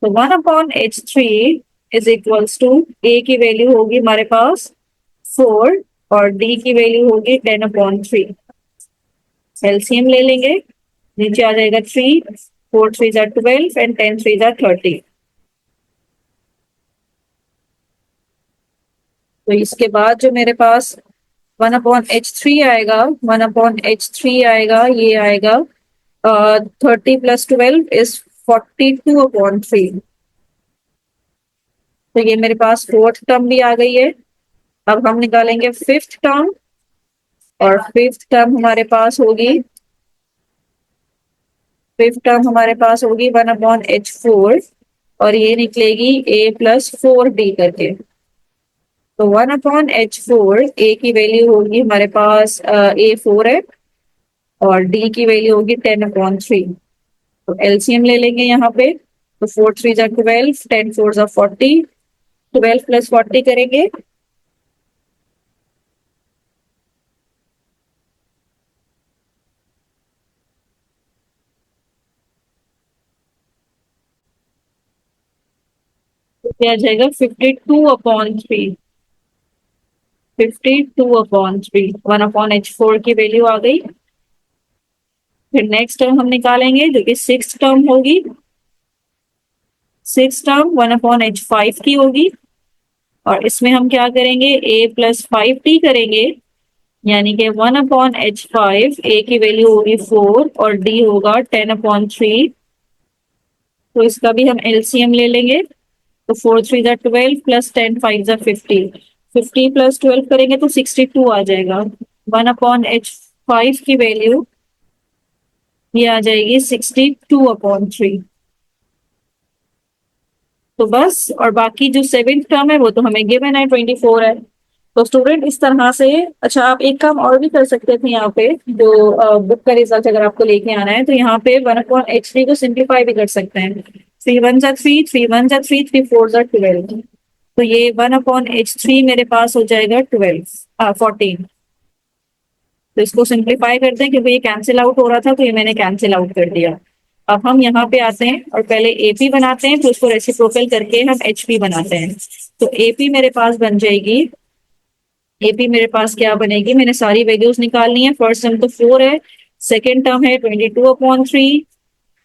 A: तो 1/H3 is equals to a की वैल्यू होगी हमारे पास 4 और d की वैल्यू होगी 10/3। एलसीएम ले लेंगे, नीचे आ जाएगा 3, 4 3 12 एंड 10 3 30। तो इसके बाद जो मेरे पास 1/H3 आएगा, 1/H3 आएगा, ये आएगा 30 + 12 इज 42/3। तो ये मेरे पास फोर्थ टर्म भी आ गई है। अब हम निकालेंगे फिफ्थ टर्म और फिफ्थ टर्म हमारे पास होगी, फिफ्थ टर्म हमारे पास होगी 1/H4 और ये निकलेगी a+4d करके। तो 1/H4 ए की वैल्यू होगी हमारे पास a4 है और डी की वैल्यू होगी 10/3। तो एलसीएम ले लेंगे यहाँ पे, तो 4 3 12, 10 4 40, 12 प्लस 40 करेंगे तो क्या आ जाएगा 52/3। 52/3 1/H4 की वैल्यू आ गई। फिर नेक्स्ट टर्म हम निकालेंगे जो कि सिक्स टर्म होगी। सिक्स टर्म 1/H5 की होगी और इसमें हम क्या करेंगे a+5t करेंगे, यानी कि 1/H5 ए की वैल्यू होगी 4 और डी होगा 10/3। तो इसका भी हम एलसीएम ले लेंगे, तो 4 3 12 प्लस 10 5 50। 50 प्लस 12 करेंगे तो 62 आ जाएगा। 1/H5 की वैल्यू ये आ जाएगी 62/3। तो बस, और बाकी जो सेवेंथ टर्म है वो तो हमें गिवन है 24 है। तो स्टूडेंट इस तरह से, अच्छा आप एक काम और भी कर सकते थे यहाँ पे, जो बुक का रिजल्ट अगर आपको लेके आना है तो यहाँ पे 1/H3 को सिंप्लीफाई भी कर सकते हैं। 3 1 3, 3 1 3, 3 4 12। तो ये 1/H3 मेरे पास हो जाएगा 14। तो इसको सिंप्लीफाई करते हैं क्योंकि ये कैंसिल आउट हो रहा था तो ये मैंने कैंसिल आउट कर दिया। अब हम यहाँ पे आते हैं और पहले एपी बनाते हैं, फिर उसको रेसिप्रोकल करके हम एचपी बनाते हैं। तो एपी मेरे पास बन जाएगी एपी मेरे पास क्या बनेगी, मैंने सारी वैल्यूज निकालनी है। फर्स्ट टर्म तो 4 है, सेकेंड टर्म है 22/3,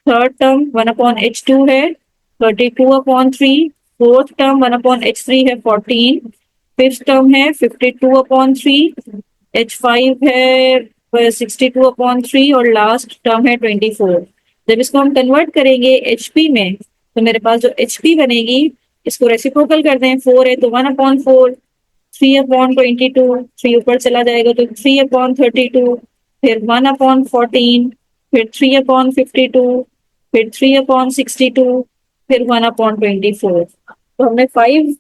A: थर्ड टर्म 1/h2 है 32/3, फोर्थ टर्म 1/h3 है 14, फिफ्थ टर्म है 52/3, h5 है 62/3 और लास्ट टर्म है 24। जब इसको हम कन्वर्ट करेंगे एचपी में तो मेरे पास जो एचपी बनेगी, इसको रेसिप्रोकल कर दें, 4 है तो 1/4, 3/22, 3 ऊपर चला जाएगा तो 3/32, फिर 1/14, फिर 3/52, फिर 3/62, फिर 1/24। तो हमने 5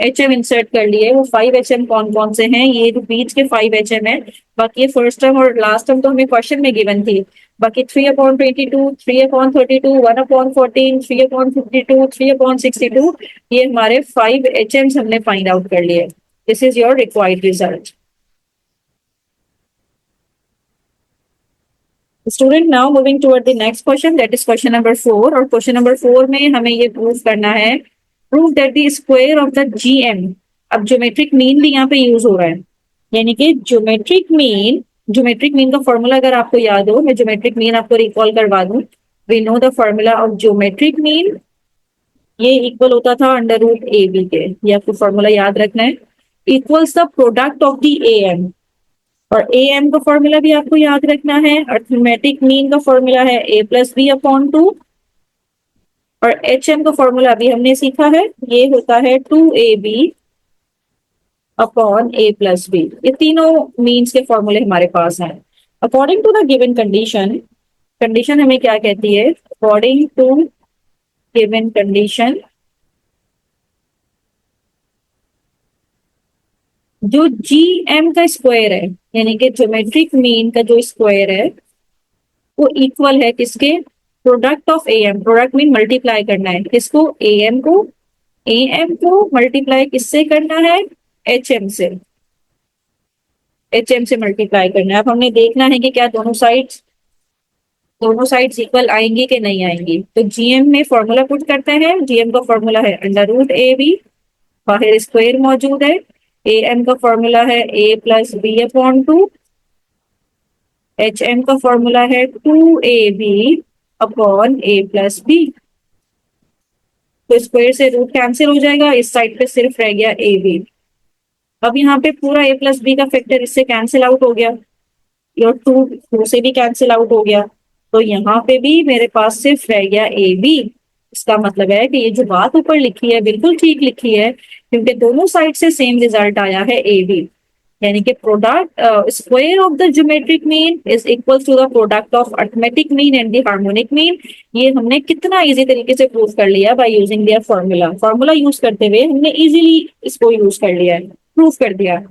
A: HM इंसर्ट कर लिए। वो 5 HM कौन कौन से हैं, ये जो बीच के 5 HM है। बाकी ये फर्स्ट टर्म और लास्ट टर्म तो हमें क्वेश्चन में गिवन थी। बाकी 3/22, 3/32, 1/14, 3/52, 3/62, ये हमारे 5 HMs हमने फाइंड आउट कर लिए। This is your required result. Student now moving toward the next question, that is question number 4। और क्वेश्चन नंबर 4 में हमें ये प्रूव करना है, prove that the square of the GM. अब ज्योमेट्रिक मीन भी यहाँ पे यूज हो रहा है, यानी कि ज्योमेट्रिक मीन का फॉर्मूला अगर आपको याद हो, मैं ज्योमेट्रिक मीन आपको रिकॉल करवा दूं। We know the formula of geometric mean, ये इक्वल होता था √AB के, ये आपको फॉर्मूला याद रखना है। Equals the product of the am, और ए एम का फॉर्मूला भी आपको याद रखना है। अर्थमेटिक मीन का फॉर्मूला है A+B/2, और एच एम का फॉर्मूला भी हमने सीखा है, ये होता है 2AB/A+B। ये तीनों मीन्स के फॉर्मूले हमारे पास हैं। According to the given condition, condition हमें क्या कहती है, अकॉर्डिंग टू गिवन कंडीशन, जो GM का स्क्वायर है, यानी कि ज्योमेट्रिक मीन का जो स्क्वायर है, वो इक्वल है किसके, product of am. Product mean multiply करना है किसको, एएम को मल्टीप्लाई किससे करना है, एचएम से, एचएम से मल्टीप्लाई करना है। अब हमने देखना है कि क्या दोनों साइड्स इक्वल आएंगी कि नहीं आएंगी। तो जीएम में फॉर्मूला पुट करते हैं। जीएम का फॉर्मूला है √AB, बाहर स्क्वायर मौजूद है। एएम का फॉर्मूला है A+B/2, HM का फॉर्मूला है 2AB/A+B। तो स्क्वायर से रूट कैंसिल हो जाएगा, इस साइड पे सिर्फ रह गया AB। अब यहाँ पे पूरा A+B का फैक्टर इससे कैंसिल आउट हो गया, और 2 से भी कैंसिल आउट हो गया। तो यहाँ पे भी मेरे पास सिर्फ रह गया AB। इसका मतलब है कि ये जो बात ऊपर लिखी है बिल्कुल ठीक लिखी है, क्योंकि दोनों साइड से सेम रिजल्ट आया है AB, यानी कि product square of the geometric mean is equal to the product of arithmetic mean and the harmonic mean. ये हमने कितना इजी तरीके से प्रूव कर लिया by using their formula use करते हुए हमने इजीली इसको यूज कर लिया है, प्रूव कर दिया।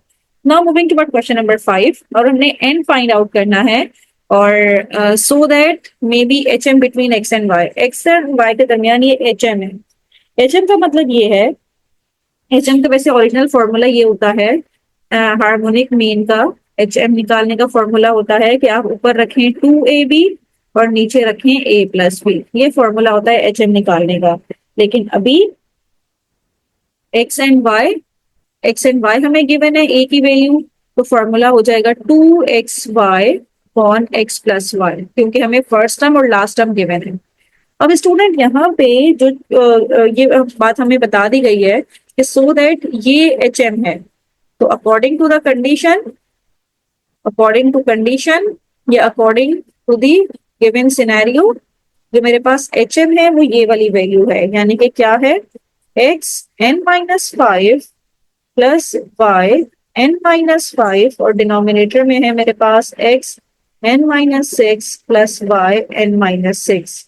A: Now moving toward question number 5, और हमने एन फाइंड आउट करना है, और so that may be HM between X and Y, X and Y के दरमियान ये HM है। HM का मतलब ये है, HM का वैसे ओरिजिनल फॉर्मूला ये होता है, हार्मोनिक मीन का HM निकालने का फॉर्मूला होता है कि आप ऊपर रखें 2AB और नीचे रखें A+B। ये फॉर्मूला होता है HM निकालने का। लेकिन अभी एक्स एंड वाई हमें गिवन है A की वैल्यू, तो फॉर्मूला हो जाएगा 2XY/X+Y, क्योंकि हमें फर्स्ट टर्म और लास्ट टर्म गिवन है। अब स्टूडेंट यहाँ पे जो ये बात हमें बता दी गई है कि सो दैट ये HM है, तो अकॉर्डिंग टू कंडीशन या according to the given scenario, जो मेरे पास HM है वो ये वाली वैल्यू है, यानी कि क्या है, Xn-5 प्लस Yn-5, और डिनोमिनेटर में है मेरे पास Xn-6 प्लस Yn-6,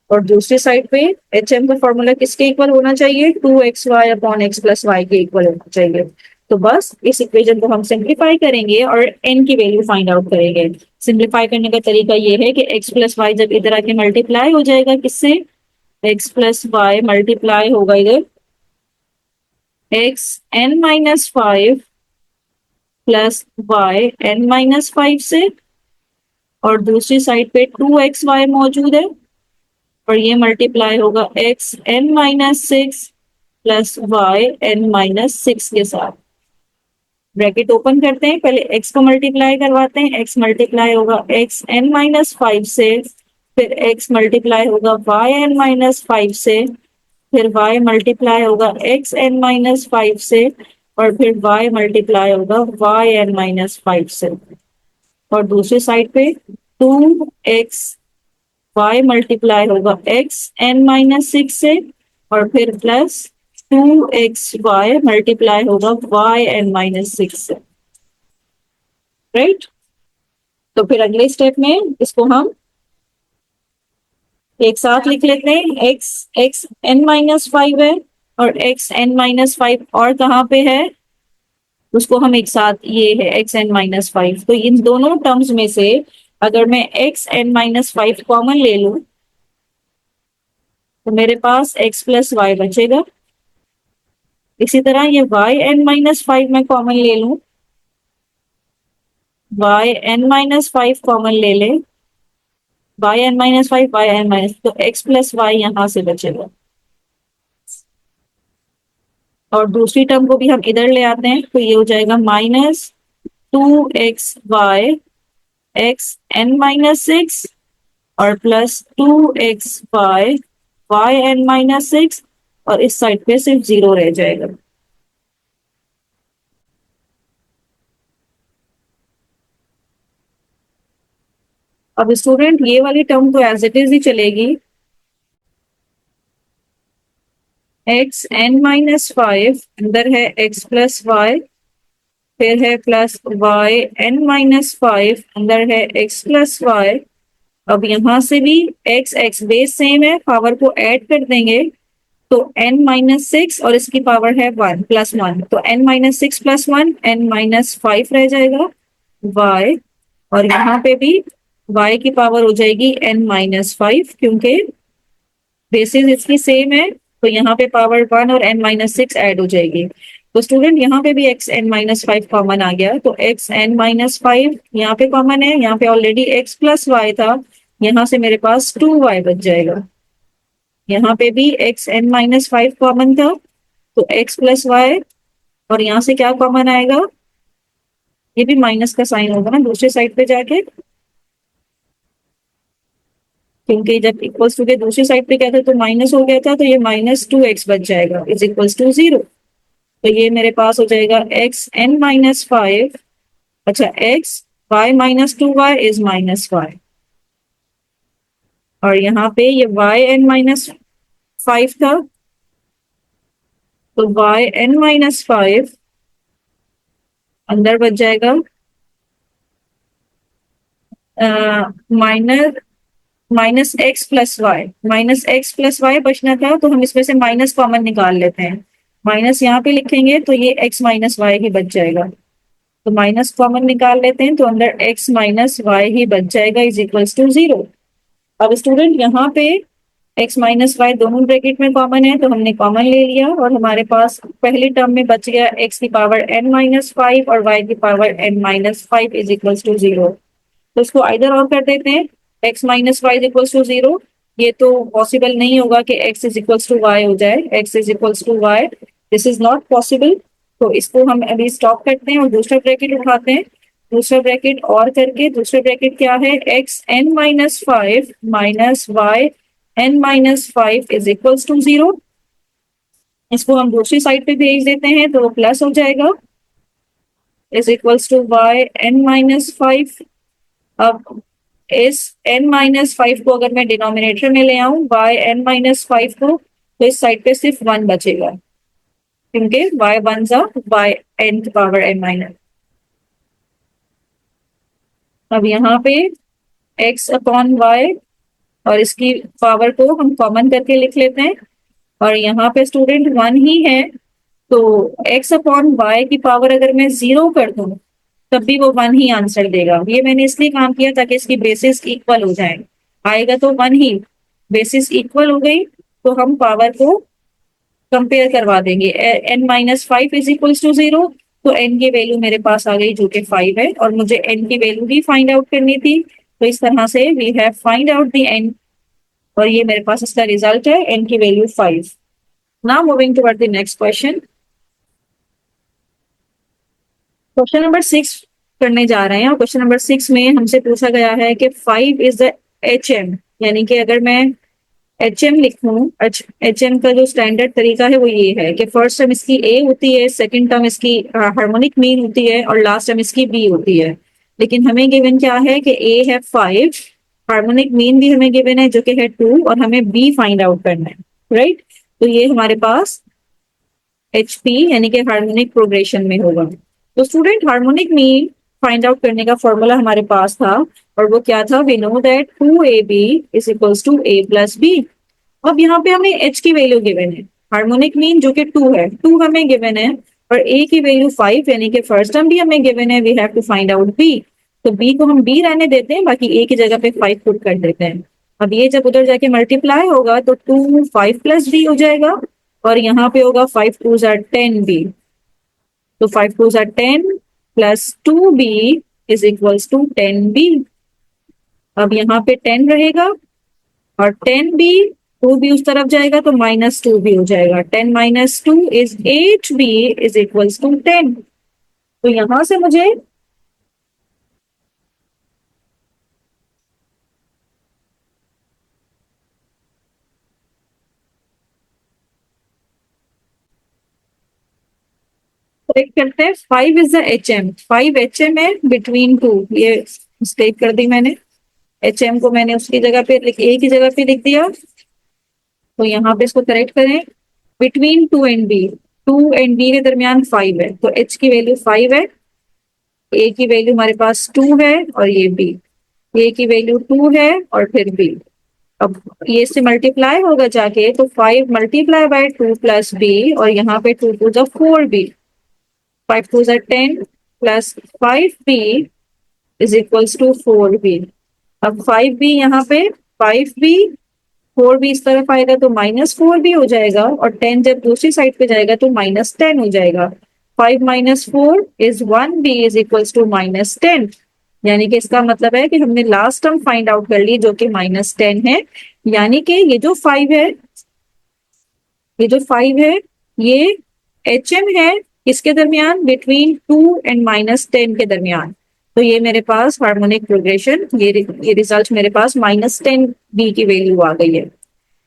A: और दूसरी साइड पे HM का फॉर्मूला किसके इक्वल होना चाहिए, 2XY/X+Y के इक्वल होना चाहिए। तो बस इस इक्वेशन को हम सिंप्लीफाई करेंगे और n की वैल्यू फाइंड आउट करेंगे। सिंप्लीफाई करने का तरीका ये है कि X+Y जब इधर आके मल्टीप्लाई हो जाएगा किससे, X+Y मल्टीप्लाई होगा इधर Xn-5 प्लस Yn-5 से, और दूसरी साइड पे 2XY मौजूद है, और ये मल्टीप्लाई होगा Xn-6 प्लस Yn-6 के साथ। ब्रैकेट ओपन करते हैं, पहले x को मल्टीप्लाई करवाते हैं, x मल्टीप्लाई होगा एक्स एन माइनस फाइव से, फिर x मल्टीप्लाई होगा वाई एन माइनस फाइव से, फिर y मल्टीप्लाई होगा एक्स एन माइनस फाइव से, और फिर y मल्टीप्लाई होगा वाई एन माइनस फाइव से। और दूसरी साइड पे 2x y मल्टीप्लाई होगा एक्स एन माइनस सिक्स से, और फिर प्लस 2xy मल्टीप्लाई होगा वाई एन माइनस सिक्स से। राइट, तो फिर अगले स्टेप में इसको हम एक साथ लिख लेते हैं। एक्स एन माइनस फाइव है और एक्स एन माइनस फाइव और कहाँ पे है, उसको हम एक साथ, ये है एक्स एन माइनस फाइव। तो इन दोनों टर्म्स में से अगर मैं X N minus five common ले लूं तो मेरे पास एक्स प्लस वाई बचेगा। इसी तरह ये वाई एन माइनस फाइव मैं कॉमन ले लूं, Y N minus five common ले ले, Y N minus five Y N minus, तो एक्स प्लस वाई यहां से बचेगा। और दूसरी टर्म को भी हम इधर ले आते हैं तो ये हो जाएगा minus 2xy X N minus six और plus 2xy Y N minus six, और इस साइड पे सिर्फ जीरो रह जाएगा। अब स्टूडेंट ये वाली टर्म तो एज इट इज ही चलेगी, एक्स एन माइनस फाइव अंदर है एक्स प्लस वाई, फिर है plus Y N minus five अंदर है एक्स प्लस वाई। अब यहां से भी एक्स एक्स बेस सेम है, पावर को ऐड कर देंगे तो n माइनस सिक्स और इसकी पावर है वन प्लस वन, तो n minus six plus one n minus five रह जाएगा y। और यहाँ पे भी y की पावर हो जाएगी n माइनस फाइव, क्योंकि बेसिस इसकी सेम है, तो यहाँ पे पावर वन और n माइनस सिक्स ऐड हो जाएगी। तो स्टूडेंट यहाँ पे भी x n minus five common आ गया, तो x n माइनस फाइव यहाँ पे कॉमन है, यहाँ पे ऑलरेडी x प्लस वाई था, यहाँ से मेरे पास 2y बच जाएगा। यहाँ पे भी X N minus five common था, तो एक्स प्लस वाई, और यहाँ से क्या कॉमन आएगा, ये भी माइनस का साइन होगा ना दूसरी साइड पे जाके, क्योंकि जब इक्वल्स टू के दूसरी साइड पे क्या था तो माइनस हो गया था, तो ये माइनस टू एक्स बच जाएगा इज इक्वल्स टू जीरो। तो ये मेरे पास हो जाएगा एक्स एन माइनस फाइव, अच्छा X Y minus two Y is minus Y, और यहाँ पे ये वाई एन माइनस फाइव था, तो वाई एन माइनस फाइव अंदर बच जाएगा minus minus X plus Y, minus X plus Y बचना था, तो हम इसमें से माइनस कॉमन निकाल लेते हैं। माइनस यहाँ पे लिखेंगे तो ये एक्स माइनस वाई ही बच जाएगा, तो माइनस कॉमन निकाल लेते हैं तो अंदर एक्स माइनस वाई ही बच जाएगा इज इक्वल्स टू जीरो। अब स्टूडेंट यहाँ पे एक्स माइनस वाई दोनों ब्रैकेट में कॉमन है, तो हमने कॉमन ले लिया और हमारे पास पहली टर्म में बच गया एक्स की पावर एन माइनस फाइव और वाई की power N minus five is equals to zero. तो इसको आइदर और कर देते हैं, X minus Y is equals to zero, ये तो पॉसिबल नहीं होगा कि X is equals to Y हो जाए, X is equals to Y, this is not possible. तो इसको हम अभी स्टॉप करते हैं और दूसरा ब्रैकेट उठाते हैं, दूसरा ब्रैकेट और करके दूसरा ब्रैकेट क्या है, X N minus five minus Y N minus five is equals to zero. इसको हम दूसरी साइड पे भेज देते हैं तो वो प्लस हो जाएगा is equals to Y N minus five. अब इस n माइनस फाइव को अगर मैं डिनोमिनेटर में ले आऊं y n माइनस फाइव को, तो इस साइड पे सिर्फ वन बचेगा, क्योंकि y वन जा y n की पावर n माइनस। अब यहाँ पे x अपॉन y और इसकी पावर को हम कॉमन करके लिख लेते हैं, और यहाँ पे स्टूडेंट वन ही है, तो x अपॉन y की पावर अगर मैं जीरो कर दूं तब भी वो वन ही आंसर देगा। ये मैंने इसलिए काम किया ताकि इसकी बेसिस इक्वल हो जाए, आएगा तो वन ही, बेसिस इक्वल हो गई तो हम पावर को कंपेयर करवा देंगे, N minus five is equals to zero, तो एन की वैल्यू मेरे पास आ गई जो कि फाइव है, और मुझे एन की वैल्यू भी फाइंड आउट करनी थी, तो इस तरह से we have find out the N, और ये मेरे पास इसका रिजल्ट है, एन की value five. Now moving toward the next question. Question number 6 करने जा रहे हैं और क्वेश्चन नंबर 6 में हमसे पूछा गया है कि 5 इज द एच एम, यानी कि अगर मैं एच एम लिखूं, एच एम का जो स्टैंडर्ड तरीका है वो ये है कि फर्स्ट टर्म इसकी ए होती है, सेकंड टर्म इसकी हार्मोनिक मीन होती है और लास्ट टर्म इसकी बी होती है। लेकिन हमें गिवन क्या है कि ए है 5, हार्मोनिक मीन भी हमें गिवन है जो कि है 2 और हमें बी फाइंड आउट करना है, राइट। तो ये हमारे पास एच पी यानी कि हार्मोनिक प्रोग्रेशन में होगा। तो student harmonic mean find out करने का फॉर्मूला हमारे पास था और वो क्या था, we know that 2ab is equals to a plus B. अब यहाँ पे हमें h की वैल्यू गिवन है, हार्मोनिक मीन जो कि 2 है, 2 हमें गिवन है और a की वैल्यू 5 यानी कि फर्स्ट टर्म भी हमें गिवन है, we have to find out b। तो b को हम b रहने देते हैं, बाकी a की जगह पे 5 पुट कर देते हैं। अब ये जब उधर जाके मल्टीप्लाई होगा तो 2 5 प्लस b हो जाएगा और यहाँ पे होगा 5 2 10 b। तो 5 2 10 plus 2b is equals to 10b। अब यहाँ पे 10 रहेगा और 10b, 2b उस तरफ जाएगा तो -2b हो जाएगा। 10 minus 2 is 8b is equals to 10। तो यहां से मुझे करेक्ट करते हैं, 5 is the H M, 5 H M है बिटवीन 2, ये मिस्टेक कर दी मैंने, एच एम को मैंने उसकी जगह पे ए की जगह पे लिख दिया। तो यहाँ पे इसको करेक्ट करें, between 2 and B, 2 and B के दरमियान 5 है तो एच की वैल्यू 5 है, ए की वैल्यू हमारे पास 2 है और ये बी, ए की वैल्यू 2 है और फिर बी। अब ये से मल्टीप्लाई होगा जाके तो 5 मल्टीप्लाई बाय 2 प्लस बी और यहाँ पे 2 to 4 B, 5 to 10 plus 5 B is equals to 4 B. अब 5 बी यहाँ पे 5 बी, 4 भी इस तरफ आएगा तो -4 भी हो जाएगा और 10 जब दूसरी साइड पे जाएगा तो -10 हो जाएगा। 5 minus 4 is 1 B is equals to -10, यानी कि इसका मतलब है कि हमने लास्ट टर्म फाइंड आउट कर ली जो कि -10 है। यानी कि ये जो 5 है, ये जो 5 है ये एच एम है किसके दरमियान, बिटवीन 2 एंड -10 के दरमियान। तो ये मेरे पास हार्मोनिक प्रोग्रेशन, ये रिजल्ट मेरे पास -10 बी की वैल्यू आ गई है।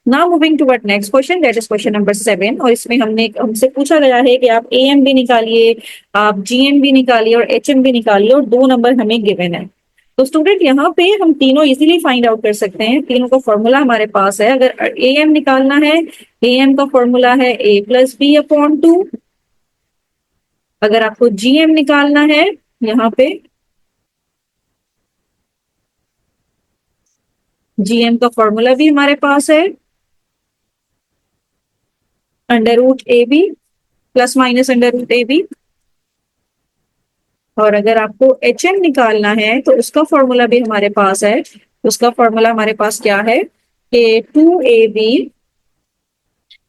A: Now moving toward next question, that is question number 7 और इसमें हमसे पूछा गया है कि आप ए एम भी निकालिए, आप जी एम भी निकालिए और एच एम भी निकालिए और 2 नंबर हमें गिवन है। तो स्टूडेंट यहाँ पे हम तीनों इजीली फाइंड आउट कर सकते हैं, तीनों का फॉर्मूला हमारे पास है। अगर ए एम निकालना है, ए एम का फॉर्मूला है a प्लस बी अपॉन 2। अगर आपको जी एम निकालना है, यहाँ पे जी एम का फॉर्मूला भी हमारे पास है √ab प्लस माइनस √ab। और अगर आपको एच एम निकालना है तो उसका फॉर्मूला भी हमारे पास है, उसका फॉर्मूला हमारे पास क्या है कि 2ab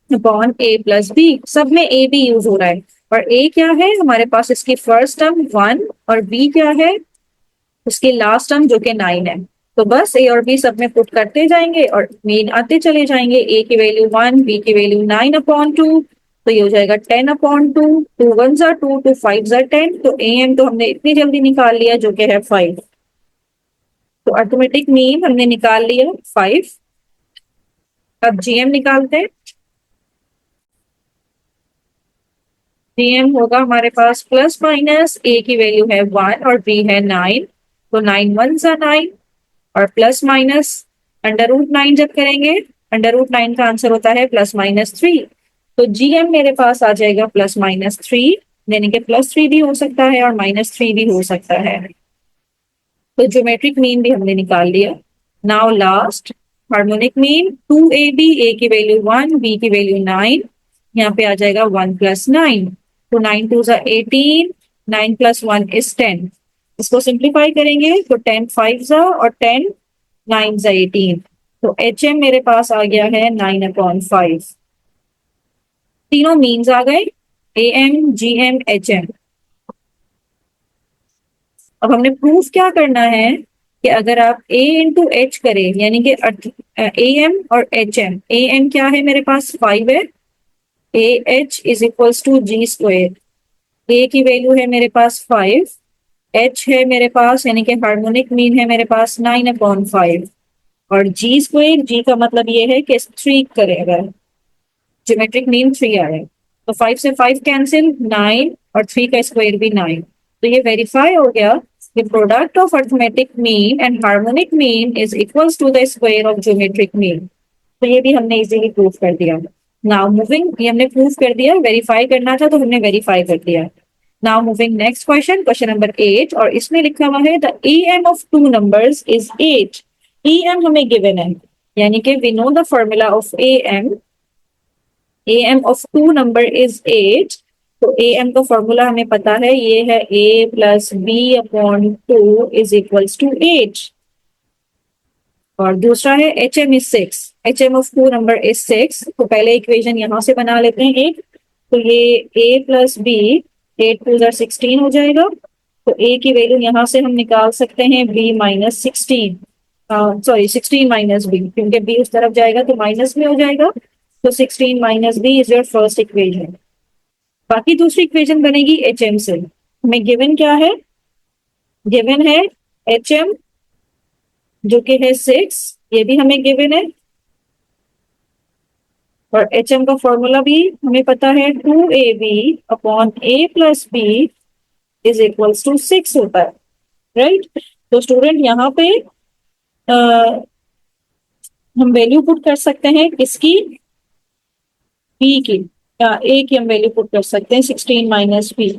A: upon a plus B. सब में a भी यूज हो रहा है और a क्या है हमारे पास, इसकी फर्स्ट टर्म 1 और b क्या है उसकी लास्ट टर्म जो कि 9 है। तो बस a और b सब में पुट करते जाएंगे और मीन आते चले जाएंगे। a की वैल्यू 1, b की वैल्यू 9 अपॉन 2, तो ये हो जाएगा 10 अपॉन 2, 2 1 ज़ा 2, 2 5 ज़ा 10। तो a m तो हमने इतनी जल्दी निकाल लिया जो कि है 5। तो अर्थमेटिक मीन हमने निकाल लिया 5। अब gm निकालते हैं, gm होगा हमारे पास प्लस माइनस, a की वैल्यू है 1 और b है 9, तो 9 1 ज़ा 9 और प्लस माइनस √9 जब करेंगे, √9 का आंसर होता है +3। तो gm मेरे पास आ जाएगा +3, यानी कि +3 भी हो सकता है और -3 भी हो सकता है। तो ज्योमेट्रिक मीन भी हमने निकाल लिया। Now last harmonic mean 2ab, a की वैल्यू 1, b की वैल्यू 9, यहाँ पे आ जाएगा 1 + 9, तो 9 2 ज़ा 18, 9 + 1 इज 10। इसको सिंप्लीफाई करेंगे तो 10 5 ज़ा और 10 9 ज़ा 18, तो एच एम मेरे पास आ गया है 9/5। तीनों मीन्स आ गए, A M G M H M. अब हमने प्रूफ क्या करना है कि अगर आप a इंटू एच करें, यानी कि ए एम और एच एम, ए एम क्या है मेरे पास 5 है, A H is equals to G square, A की वैल्यू है मेरे पास 5, एच है मेरे पास यानी कि हार्मोनिक मीन है मेरे पास 9/5, और जी स्क्वायर, जी का मतलब ये है कि 3 करेगा, ज्योमेट्रिक मीन 3 आ रहा है। तो 5 से 5 कैंसिल, 9, और 3 का स्क्वायर भी 9। तो ये वेरीफाई हो गया, the product of arithmetic mean and harmonic mean is equals to the square of geometric mean। तो ये भी हमने इजीली प्रूव कर दिया। नाउ मूविंग, ये हमने प्रूव कर दिया, वेरीफाई करना था तो हमने वेरीफाई कर दिया। Now moving next question, question number 8, और इसमें लिखा हुआ है the em of two numbers is 8। em हमें गिवन है, यानी कि we know the formula of am of two number is 8। तो am का फॉर्मूला हमें पता है, ये है a plus b upon 2 is equals to 8। और दूसरा है hm is 6, hm of two number is 6। तो पहले इक्वेशन यहां से बना लेते हैं एक, तो ये a प्लस b, 8 टू 16 हो जाएगा। तो a की वैल्यू यहां से हम निकाल सकते हैं b minus 16, sorry 16 minus b, क्योंकि b उस तरफ जाएगा तो माइनस में हो जाएगा। तो 16 minus b is your first equation. बाकी दूसरी इक्वेशन बनेगी hm से। हमें गिवन क्या है, गिवन है hm जो कि है 6, ये भी हमें गिवन है। और hm का फॉर्मूला भी हमें पता है, 2ab upon a plus b is equals to 6 होता है, राइट। तो स्टूडेंट यहाँ पे हम वैल्यू पुट कर सकते हैं किसकी, b की, या a की हम वैल्यू पुट कर सकते हैं 16 माइनस b।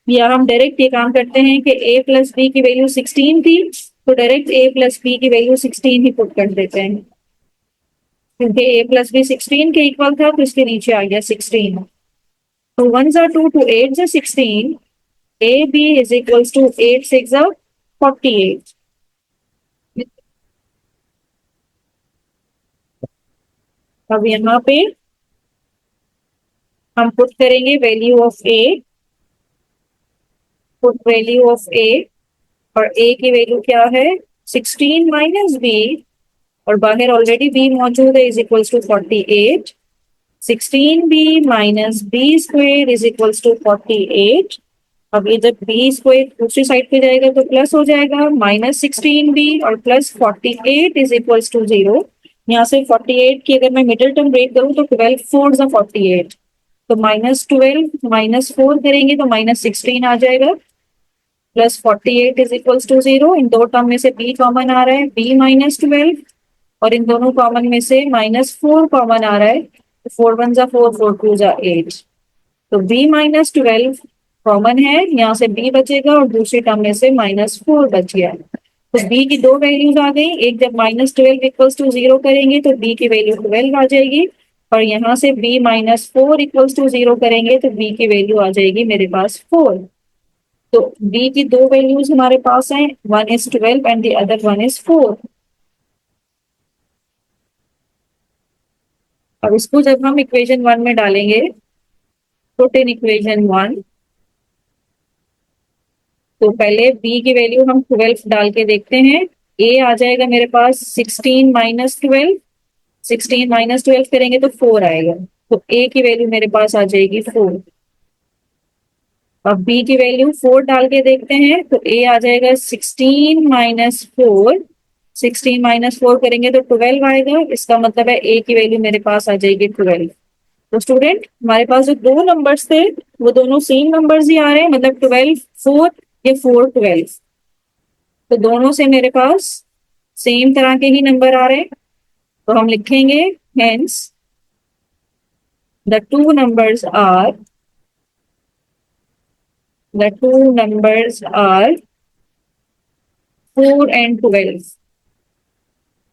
A: या हम डायरेक्ट ये काम करते हैं कि a प्लस b की वैल्यू 16 थी, तो डायरेक्ट a प्लस b की वैल्यू 16 ही पुट कर देते हैं, क्योंकि a प्लस b 16 के इक्वल था तो इसके नीचे आ गया 16। तो 1 are 2, to 8 is 16, ab is equals to 8 6 are 48। अब यहाँ पे हम पुट करेंगे value of a, put value of a, और a की वैल्यू क्या है 16 माइनस b, और बाहर ऑलरेडी b मौजूद है, is equals to 48। 16b minus B square is equals to 48। अब ये जब बी स्क्वेयर दूसरी साइड पे जाएगा तो प्लस हो जाएगा, माइनस 16b और प्लस 48 इज इक्वल्स टू 0। यहाँ से 48 की अगर मैं मिडिल टर्म ब्रेक करूँ तो 12 4 48, तो माइनस 12 माइनस 4 करेंगे तो माइनस 16 आ जाएगा, प्लस 48 इज इक्वल्स टू 0। इन दो टर्म में से b कॉमन आ रहा है, b माइनस 12, और इन दोनों कॉमन में से माइनस 4 कॉमन आ रहा है, तो 4 1 जा 4 4 2 जा 8। तो b माइनस 12 कॉमन है, यहाँ से b बचेगा और दूसरी टर्म में से माइनस 4 बच गया। तो b की दो वैल्यूज आ गई, एक जब माइनस 12 इक्वल्स टू 0 करेंगे तो b की वैल्यू 12 आ जाएगी, और यहाँ से b माइनस 4 इक्वल्स टू 0 करेंगे तो b की वैल्यू आ जाएगी मेरे पास 4। तो b की दो वैल्यूज हमारे पास हैं, one is 12 and the other one is 4। अब इसको जब हम इक्वेशन 1 में डालेंगे, पुट इन इक्वेशन 1, तो पहले b की वैल्यू हम 12 डाल के देखते हैं। a आ जाएगा मेरे पास 16 माइनस 12, 16 माइनस 12 करेंगे तो 4 आएगा, तो a की वैल्यू मेरे पास आ जाएगी 4। अब b की वैल्यू 4 डाल के देखते हैं, तो a आ जाएगा 16 माइनस 4, 16 माइनस 4 करेंगे तो 12 आएगा, इसका मतलब है a की वैल्यू मेरे पास आ जाएगी 12। तो स्टूडेंट हमारे पास जो दो नंबर्स थे वो दोनों सेम नंबर्स ही आ रहे हैं, मतलब 12 4 या 4 12, तो दोनों से मेरे पास सेम तरह के ही नंबर आ रहे हैं। तो हम लिखेंगे hence the two numbers are, the two numbers are 4 and 12।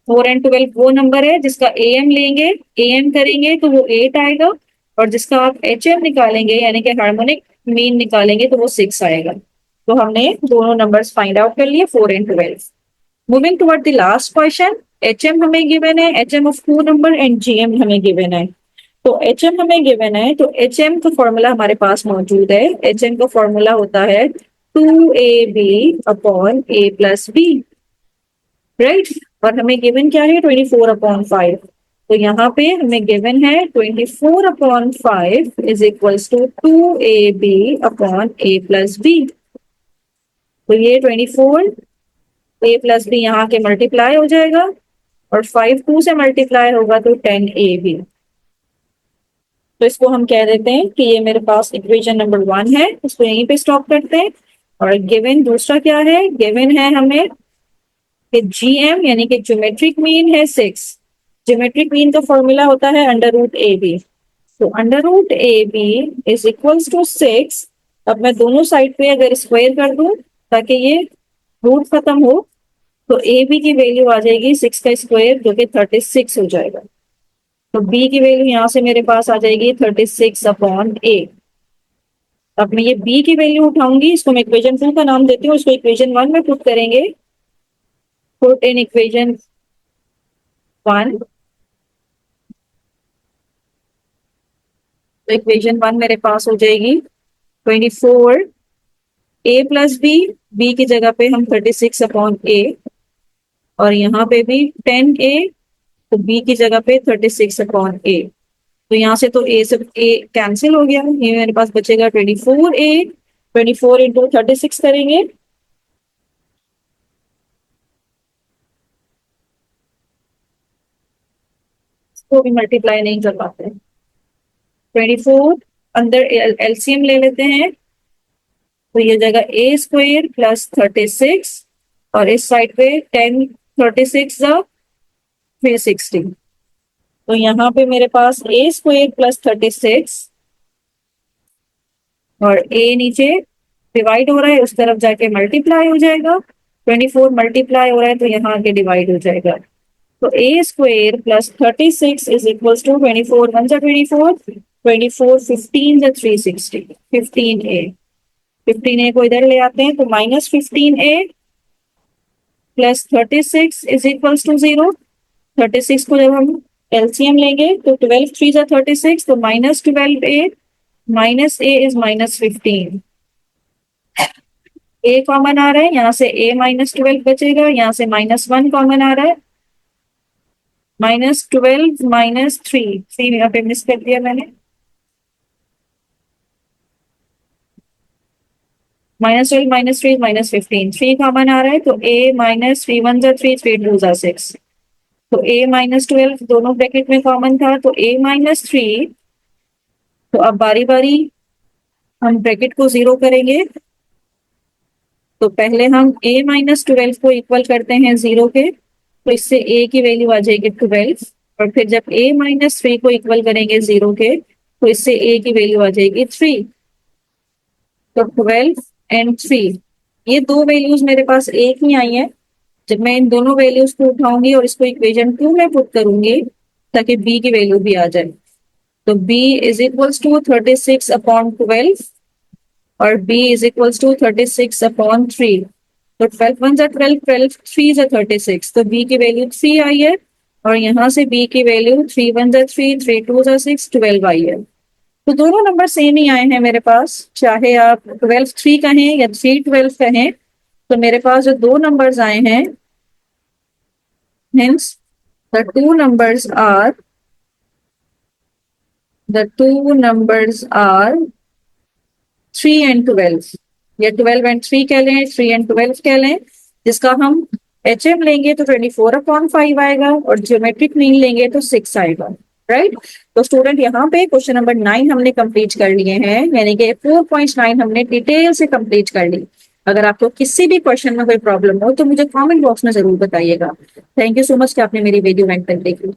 A: 4 and 12 वो नंबर है जिसका am लेंगे, am करेंगे तो वो 8 आएगा, और जिसका आप hm निकालेंगे यानी कि हार्मोनिक मीन निकालेंगे तो वो 6 आएगा। तो हमने दोनों नंबर्स फाइंड आउट कर लिए, 4 and 12। Moving toward the last question, hm हमें गिवन है, hm of two number and gm हमें गिवन है। तो hm हमें गिवन है, तो hm का फॉर्मूला हमारे पास मौजूद है। hm का फॉर्मूला होता है 2ab upon a plus b, right. और हमें गिवन क्या है 24/5। तो यहाँ पे हमें गिवन है 24/5 is equals to 2ab upon a plus b। तो ये 24 a प्लस b यहाँ के मल्टीप्लाई हो जाएगा और 5 2 से मल्टीप्लाई होगा तो 10ab। तो इसको हम कह देते हैं कि ये मेरे पास इक्वेशन नंबर 1 है, इसको यहीं पे स्टॉप करते हैं। और गिवन दूसरा क्या है, गिवन है हमें कि जीएम यानी कि ज्योमेट्रिक मीन है 6। ज्योमेट्रिक मीन का फॉर्मूला होता है अंडर रूट ए बी। तो under root A B is equals to 6। अब मैं दोनों साइड पे अगर स्क्वायर कर दूं ताकि ये रूट खत्म हो, तो ए बी की वैल्यू आ जाएगी 6 का स्क्वायर जो कि 36 हो जाएगा। तो बी की वैल्यू यहाँ से मेरे पास आ जाएगी 36 अपॉन ए। अब मैं ये बी की वैल्यू उठाऊंगी, इसको मैं इक्वेशन 2 का नाम देती हूँ, इसको इक्वेशन 1 में पुट करेंगे। Put in equation 1। तो इक्वेशन 1 मेरे पास हो जाएगी 24 a प्लस बी की जगह पे हम 36 अपॉन ए, और यहाँ पे भी 10a, तो b की जगह पे 36 अपॉन ए। तो यहाँ से तो a से a कैंसिल हो गया, ये मेरे पास बचेगा 24a। 24 इंटू 36 करेंगे इसको भी मल्टीप्लाई नहीं कर पाते। 24 अंदर एलसीएम ले लेते हैं, तो ये जगह a स्क्वायर प्लस 36 और इस साइड पे 10 36 360। तो यहाँ पे मेरे पास a स्क्वायर प्लस 36 और a नीचे डिवाइड हो रहा है, उस तरफ जाके मल्टीप्लाई हो जाएगा। 24 मल्टीप्लाई हो रहा है तो यहाँ आके डिवाइड हो जाएगा। तो a square plus 36 is equals to 24 1 जा 24 24 15 जा 360 15a। 15a को इधर ले आते हैं तो minus 15a plus 36 is equals to 0। 36 को जब हम एलसीएम लेंगे तो 12 3 जा 36, तो minus 12a minus a is minus 15। a common आ रहा है, यहाँ से a माइनस 12 बचेगा, यहाँ से -1 कॉमन आ रहा है, -12 -3 यहाँ पे मिस कर दिया मैंने, -12 -3 -15 3 कॉमन आ रहा है। तो a माइनस 3 1 जा 3 3 2 जा 6, तो a -12 दोनों ब्रैकेट में कॉमन था तो a -3। तो अब बारी बारी हम ब्रैकेट को 0 करेंगे, तो पहले हम a -12 को इक्वल करते हैं 0 के, तो इससे a की वैल्यू आ जाएगी 12। और फिर जब a -3 को इक्वल करेंगे 0 के, तो इससे a की वैल्यू आ जाएगी 3। तो 12 एंड 3 ये दो वैल्यूज मेरे पास एक ही आई है। जब मैं इन दोनों वैल्यूज को उठाऊंगी और इसको इक्वेशन 2 में पुट करूंगी ताकि b की वैल्यू भी आ जाए, तो b is equals to 36 upon 12 और b is equals to 36 upon 3। तो 12 1 जा 12 12 3 जा 36, तो b की वैल्यू 3 आई है, और यहाँ से b की वैल्यू 3 1 जा 3 3 2 जा 6 12 आई है। तो दोनों नंबर सेम ही आए हैं मेरे पास, चाहे आप 12 3 कहें या 3 12 कहें। तो मेरे पास जो दो नंबर्स आए हैं, hence the two numbers are 3 and 12, या 12 and 3 कह लें, 3 and 12 कह लें। जिसका हम HM लेंगे तो 24/5 आएगा और ज्योमेट्रिक मीन लेंगे तो 6 आएगा, राइट। तो स्टूडेंट यहाँ पे क्वेश्चन नंबर 9 हमने कंप्लीट कर लिए हैं, यानी कि 4.9 हमने डिटेल से कंप्लीट कर ली। अगर आपको किसी भी क्वेश्चन में कोई प्रॉब्लम हो तो मुझे कमेंट बॉक्स में जरूर बताइएगा। थैंक यू सो मच कि आपने मेरी वीडियो एंड तक देखी।